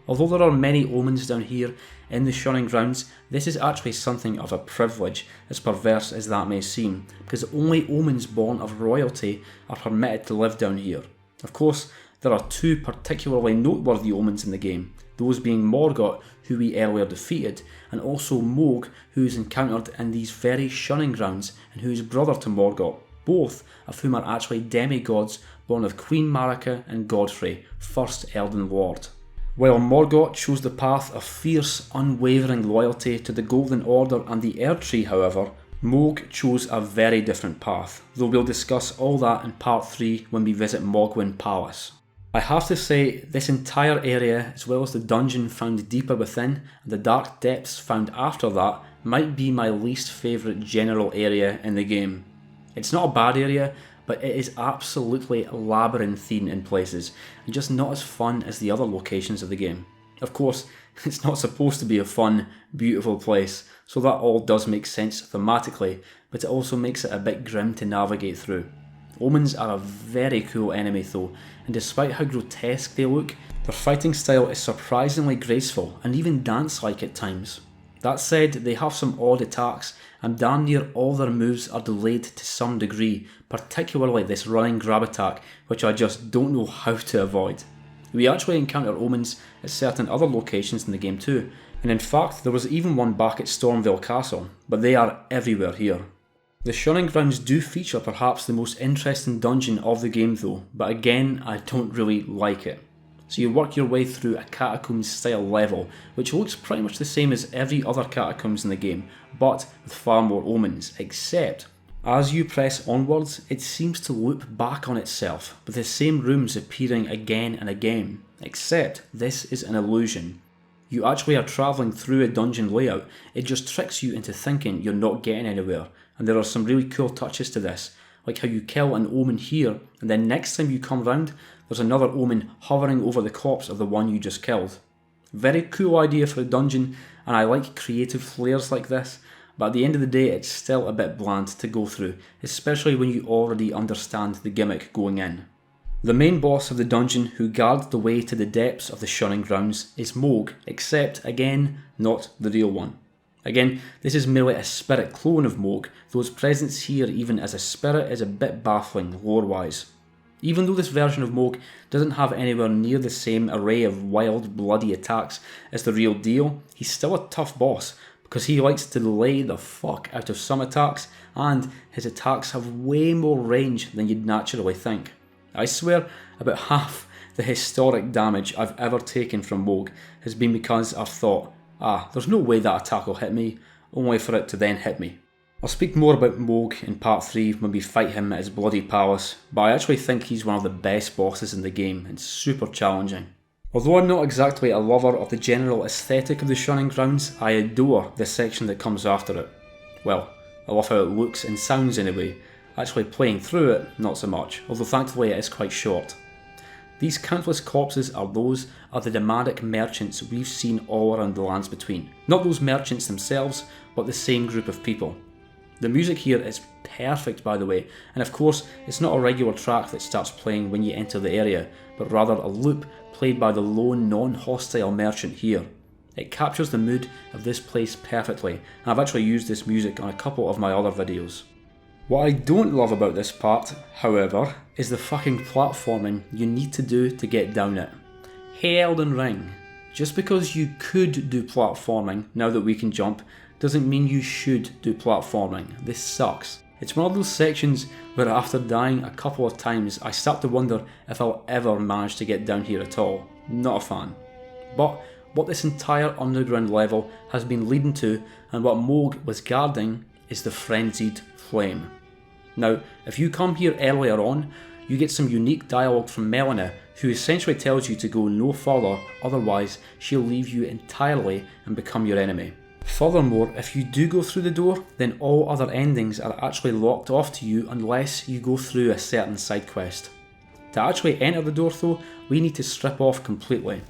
Although there are many omens down here in the Shunning-Grounds, this is actually something of a privilege, as perverse as that may seem, because only omens born of royalty are permitted to live down here. Of course, there are two particularly noteworthy omens in the game, those being Morgott, who we earlier defeated, and also Mohg, who is encountered in these very Shunning-Grounds and who is brother to Morgott, both of whom are actually demigods born of Queen Marika and Godfrey, first Elden Lord. While Morgott chose the path of fierce, unwavering loyalty to the Golden Order and the Erd Tree, however, Mohg chose a very different path, though we'll discuss all that in part 3 when we visit Mohgwyn Palace. I have to say, this entire area, as well as the dungeon found deeper within, and the dark depths found after that, might be my least favourite general area in the game. It's not a bad area, but it is absolutely labyrinthine in places, and just not as fun as the other locations of the game. Of course, it's not supposed to be a fun, beautiful place, so that all does make sense thematically, but it also makes it a bit grim to navigate through. Omens are a very cool enemy though, and despite how grotesque they look, their fighting style is surprisingly graceful and even dance-like at times. That said, they have some odd attacks, and damn near all their moves are delayed to some degree, particularly this running grab attack, which I just don't know how to avoid. We actually encounter omens at certain other locations in the game too, and in fact there was even one back at Stormvale Castle, but they are everywhere here. The Shunning-Grounds do feature perhaps the most interesting dungeon of the game though, but again I don't really like it. So you work your way through a catacombs style level, which looks pretty much the same as every other catacombs in the game, but with far more omens, except as you press onwards, it seems to loop back on itself, with the same rooms appearing again and again, except this is an illusion. You actually are travelling through a dungeon layout, it just tricks you into thinking you're not getting anywhere, and there are some really cool touches to this, like how you kill an omen here, and then next time you come round, there's another omen hovering over the corpse of the one you just killed. Very cool idea for a dungeon, and I like creative flares like this, but at the end of the day it's still a bit bland to go through, especially when you already understand the gimmick going in. The main boss of the dungeon who guards the way to the depths of the Shunning-Grounds is Mohg, except again, not the real one. Again, this is merely a spirit clone of Mohg, though his presence here even as a spirit is a bit baffling lore-wise. Even though this version of Mohg doesn't have anywhere near the same array of wild, bloody attacks as the real deal, he's still a tough boss, because he likes to delay the fuck out of some attacks, and his attacks have way more range than you'd naturally think. I swear, about half the historic damage I've ever taken from Mohg has been because I've thought, there's no way that attack will hit me, only for it to then hit me. I'll speak more about Mohg in part 3 when we fight him at his bloody palace, but I actually think he's one of the best bosses in the game and super challenging. Although I'm not exactly a lover of the general aesthetic of the Shunning-Grounds, I adore the section that comes after it. Well, I love how it looks and sounds anyway. Actually playing through it, not so much, although thankfully it is quite short. These countless corpses are the nomadic merchants we've seen all around the lands between. Not those merchants themselves, but the same group of people. The music here is perfect by the way, and of course it's not a regular track that starts playing when you enter the area, but rather a loop played by the lone non-hostile merchant here. It captures the mood of this place perfectly, and I've actually used this music on a couple of my other videos. What I don't love about this part, however, is the fucking platforming you need to do to get down it. Hey Elden Ring, just because you could do platforming now that we can jump, doesn't mean you should do platforming. This sucks. It's one of those sections where after dying a couple of times I start to wonder if I'll ever manage to get down here at all. Not a fan. But what this entire underground level has been leading to, and what Mohg was guarding, is the Frenzied Flame. Now, if you come here earlier on, you get some unique dialogue from Melina, who essentially tells you to go no further, otherwise she'll leave you entirely and become your enemy. Furthermore, if you do go through the door, then all other endings are actually locked off to you unless you go through a certain side quest. To actually enter the door though, we need to strip off completely.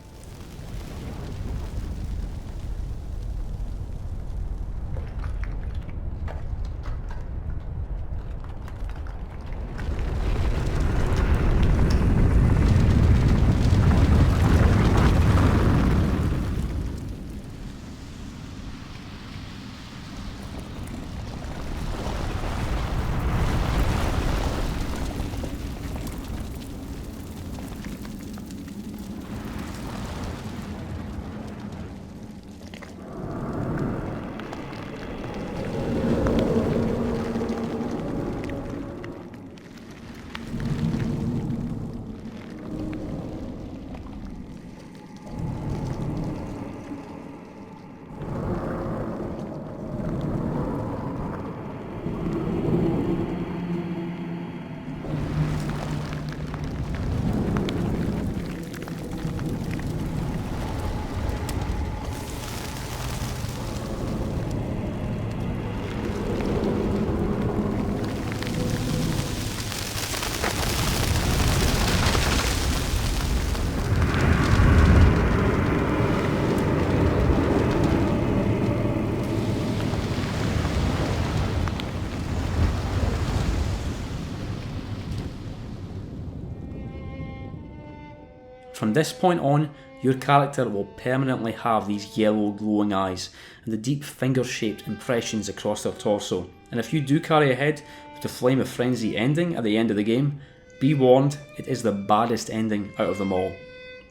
From this point on, your character will permanently have these yellow glowing eyes and the deep finger-shaped impressions across their torso. And if you do carry ahead with the Flame of Frenzy ending at the end of the game, be warned, it is the baddest ending out of them all.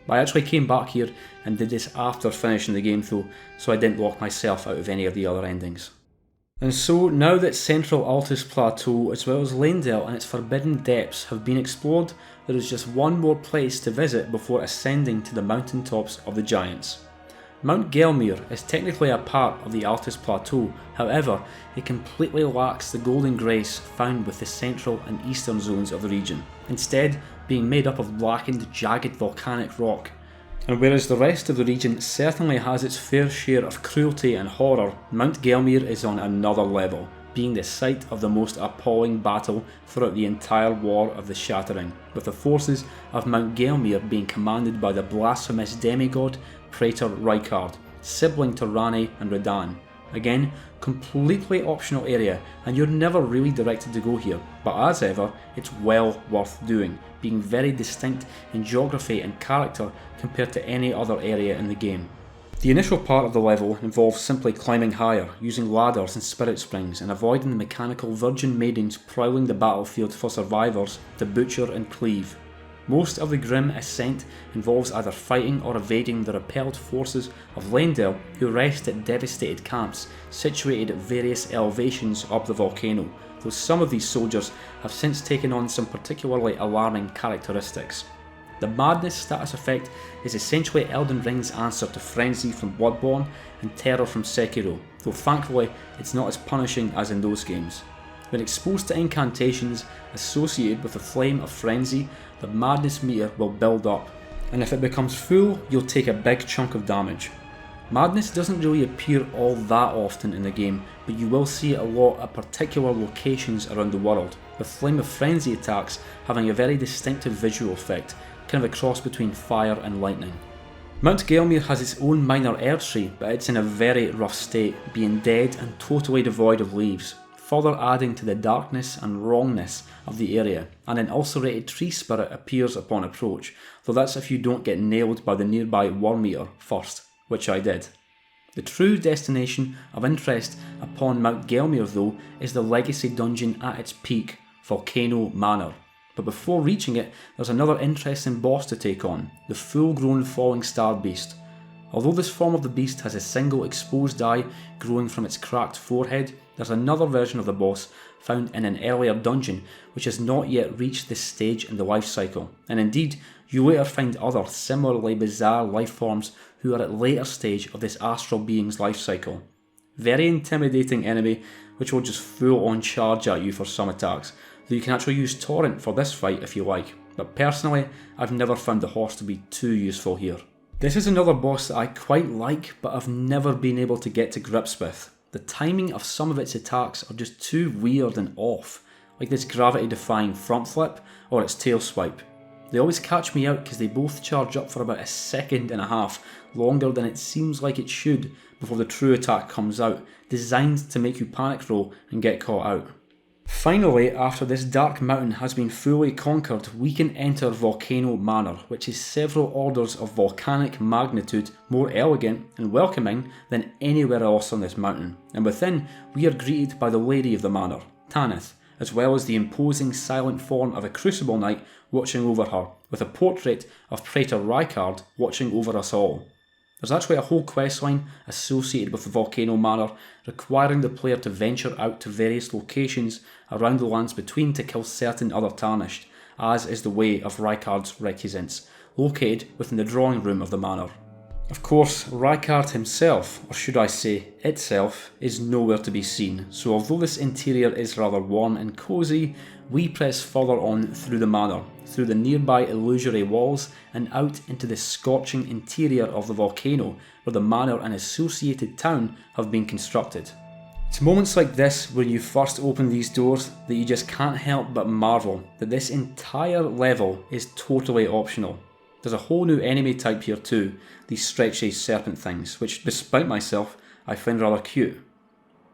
I actually came back here and did this after finishing the game though, so I didn't lock myself out of any of the other endings. And so, now that central Altus Plateau as well as Leyndell and its forbidden depths have been explored, there is just one more place to visit before ascending to the mountaintops of the Giants. Mount Gelmir is technically a part of the Altus Plateau, however, it completely lacks the golden grace found with the central and eastern zones of the region, instead being made up of blackened, jagged volcanic rock. And whereas the rest of the region certainly has its fair share of cruelty and horror, Mount Gelmir is on another level, being the site of the most appalling battle throughout the entire War of the Shattering, with the forces of Mount Gelmir being commanded by the blasphemous demigod Praetor Rykard, sibling to Rane and Radahn. Again, completely optional area, and you're never really directed to go here, but as ever, it's well worth doing, being very distinct in geography and character compared to any other area in the game. The initial part of the level involves simply climbing higher, using ladders and spirit springs, and avoiding the mechanical virgin maidens prowling the battlefield for survivors to butcher and cleave. Most of the grim ascent involves either fighting or evading the repelled forces of Leyndell, who rest at devastated camps situated at various elevations up the volcano, though some of these soldiers have since taken on some particularly alarming characteristics. The Madness status effect is essentially Elden Ring's answer to Frenzy from Bloodborne and Terror from Sekiro, though thankfully it's not as punishing as in those games. When exposed to incantations associated with the Flame of Frenzy, the Madness meter will build up, and if it becomes full, you'll take a big chunk of damage. Madness doesn't really appear all that often in the game, but you will see it a lot at particular locations around the world, with Flame of Frenzy attacks having a very distinctive visual effect, kind of a cross between fire and lightning. Mount Gelmir has its own minor Erd tree, but it's in a very rough state, being dead and totally devoid of leaves, further adding to the darkness and wrongness of the area, and an ulcerated tree spirit appears upon approach, though that's if you don't get nailed by the nearby Worm Eater first, which I did. The true destination of interest upon Mount Gelmir though is the Legacy Dungeon at its peak, Volcano Manor. But before reaching it, there's another interesting boss to take on, the full-grown Falling Star Beast. Although this form of the beast has a single exposed eye growing from its cracked forehead, there's another version of the boss found in an earlier dungeon which has not yet reached this stage in the life cycle, and indeed you later find other similarly bizarre life forms who are at later stage of this astral being's life cycle. Very intimidating enemy which will just full on charge at you for some attacks, though you can actually use Torrent for this fight if you like, but personally I've never found the horse to be too useful here. This is another boss that I quite like, but I've never been able to get to grips with. The timing of some of its attacks are just too weird and off, like this gravity-defying front flip or its tail swipe. They always catch me out because they both charge up for about a second and a half, longer than it seems like it should before the true attack comes out, designed to make you panic roll and get caught out. Finally, after this dark mountain has been fully conquered, we can enter Volcano Manor, which is several orders of volcanic magnitude more elegant and welcoming than anywhere else on this mountain, and within we are greeted by the lady of the manor, Tanith, as well as the imposing silent form of a Crucible Knight watching over her, with a portrait of Praetor Rykard watching over us all. There's actually a whole questline associated with the Volcano Manor, requiring the player to venture out to various locations around the lands between to kill certain other Tarnished, as is the way of Rykard's recusants, located within the drawing room of the manor. Of course, Rykard himself, or should I say itself, is nowhere to be seen, so although this interior is rather warm and cosy, we press further on through the manor, through the nearby illusory walls and out into the scorching interior of the volcano where the manor and associated town have been constructed. It's moments like this when you first open these doors that you just can't help but marvel that this entire level is totally optional. There's a whole new enemy type here too, these stretchy serpent things, which despite myself I find rather cute.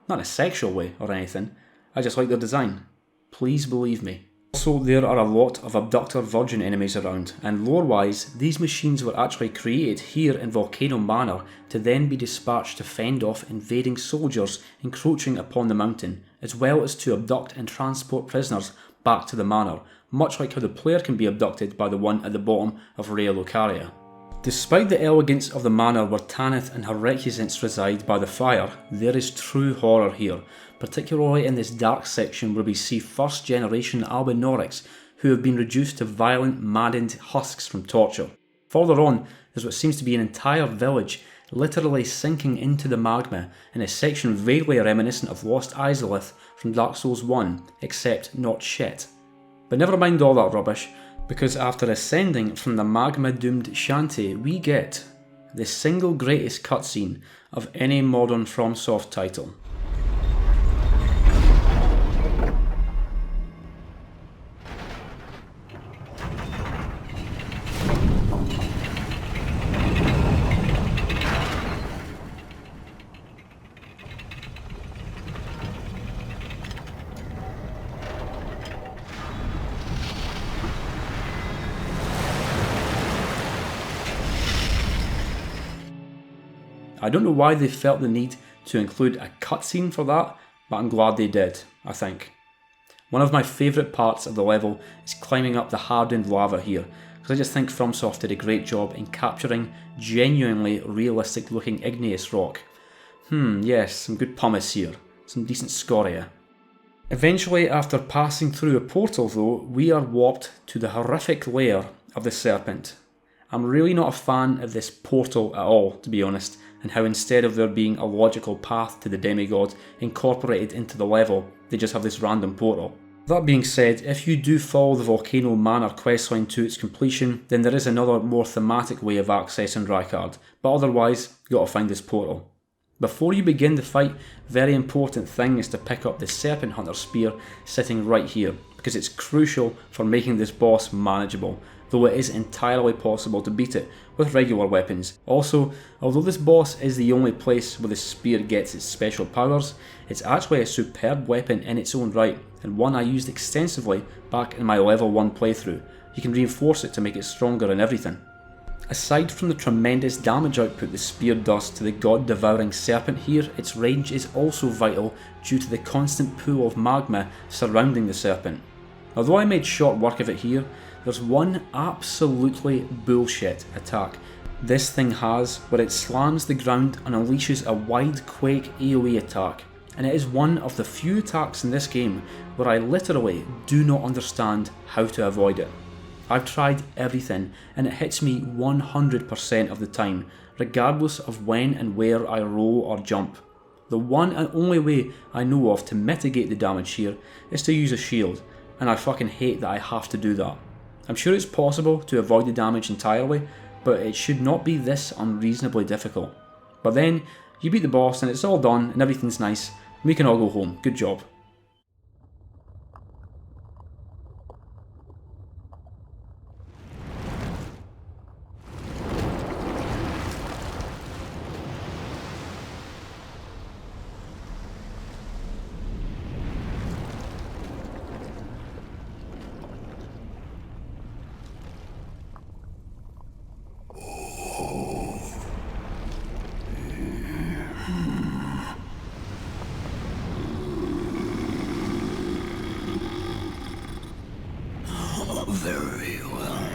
Not in a sexual way or anything, I just like their design. Please believe me. Also, there are a lot of Abductor Virgin enemies around, and lore-wise, these machines were actually created here in Volcano Manor to then be dispatched to fend off invading soldiers encroaching upon the mountain, as well as to abduct and transport prisoners back to the manor, much like how the player can be abducted by the one at the bottom of Raya Lucaria. Despite the elegance of the manor where Tanith and her recusants reside by the fire, there is true horror here, particularly in this dark section where we see first generation Albinorics who have been reduced to violent, maddened husks from torture. Further on, there's what seems to be an entire village literally sinking into the magma in a section vaguely reminiscent of Lost Izalith from Dark Souls 1, except not shit. But never mind all that rubbish, because after ascending from the magma-doomed shanty, we get the single greatest cutscene of any modern FromSoft title. I don't know why they felt the need to include a cutscene for that, but I'm glad they did, I think. One of my favourite parts of the level is climbing up the hardened lava here, because I just think FromSoft did a great job in capturing genuinely realistic looking igneous rock. Yes, some good pumice here, some decent scoria. Eventually, after passing through a portal though, we are warped to the horrific lair of the Serpent. I'm really not a fan of this portal at all, to be honest, and how instead of there being a logical path to the demigod incorporated into the level, they just have this random portal. That being said, if you do follow the Volcano Manor questline to its completion, then there is another more thematic way of accessing Rykard, but otherwise, you gotta find this portal. Before you begin the fight, very important thing is to pick up the Serpent Hunter Spear sitting right here, because it's crucial for making this boss manageable, though it is entirely possible to beat it with regular weapons. Also, although this boss is the only place where the spear gets its special powers, it's actually a superb weapon in its own right, and one I used extensively back in my level 1 playthrough. You can reinforce it to make it stronger and everything. Aside from the tremendous damage output the spear does to the god-devouring serpent here, its range is also vital due to the constant pool of magma surrounding the serpent. Although I made short work of it here, there's one absolutely bullshit attack this thing has where it slams the ground and unleashes a wide quake AoE attack, and it is one of the few attacks in this game where I literally do not understand how to avoid it. I've tried everything and it hits me 100% of the time, regardless of when and where I roll or jump. The one and only way I know of to mitigate the damage here is to use a shield, and I fucking hate that I have to do that. I'm sure it's possible to avoid the damage entirely, but it should not be this unreasonably difficult. But then, you beat the boss and it's all done and everything's nice, and we can all go home. Good job. Very well.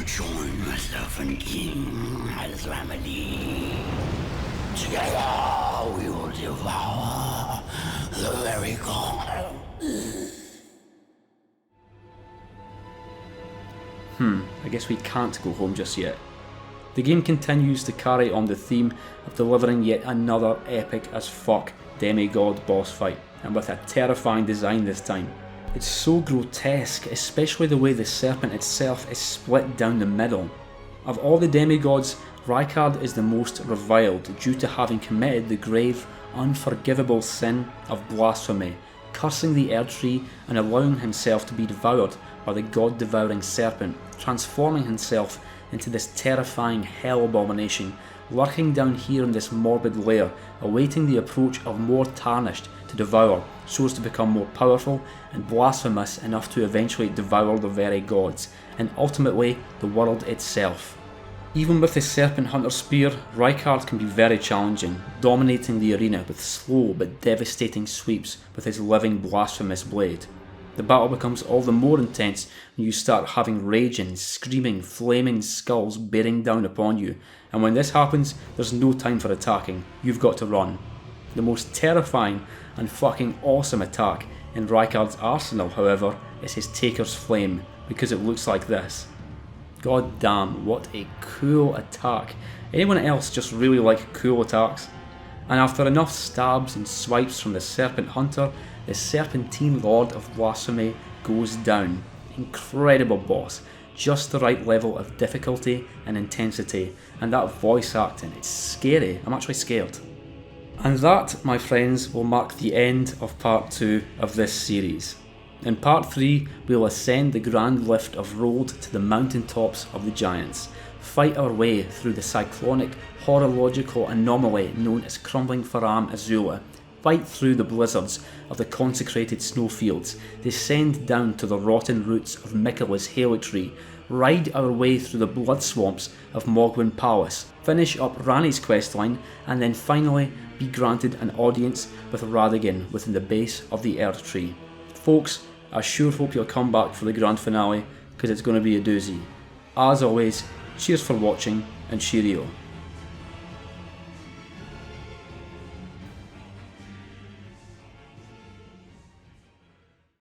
Join myself and King as remedy. Together we will devour the very god. I guess we can't go home just yet. The game continues to carry on the theme of delivering yet another epic as fuck demigod boss fight, and with a terrifying design this time. It's so grotesque, especially the way the serpent itself is split down the middle. Of all the demigods, Rykard is the most reviled due to having committed the grave, unforgivable sin of blasphemy, cursing the Erdtree and allowing himself to be devoured by the god-devouring serpent, transforming himself into this terrifying hell abomination, lurking down here in this morbid lair, awaiting the approach of more tarnished to devour, so as to become more powerful and blasphemous enough to eventually devour the very gods, and ultimately the world itself. Even with his Serpent Hunter Spear, Rykard can be very challenging, dominating the arena with slow but devastating sweeps with his living blasphemous blade. The battle becomes all the more intense when you start having raging, screaming, flaming skulls bearing down upon you, and when this happens, there's no time for attacking, you've got to run. The most terrifying and fucking awesome attack in Rykard's arsenal, however, is his Taker's Flame, because it looks like this. God damn, what a cool attack. Anyone else just really like cool attacks? And after enough stabs and swipes from the Serpent Hunter, the Serpentine Lord of Blasphemy goes down. Incredible boss, just the right level of difficulty and intensity, and that voice acting, it's scary, I'm actually scared. And that, my friends, will mark the end of part 2 of this series. In part 3, we will ascend the grand lift of road to the mountaintops of the giants, fight our way through the cyclonic, horological anomaly known as Crumbling Faram Azula, fight through the blizzards of the consecrated snowfields, descend down to the rotten roots of Miquella's Haligtree, ride our way through the blood swamps of Mogwyn Palace, finish up Ranni's questline, and then finally be granted an audience with Radahn within the base of the Erdtree. Folks, I sure hope you'll come back for the grand finale, because it's going to be a doozy. As always, cheers for watching, and cheerio.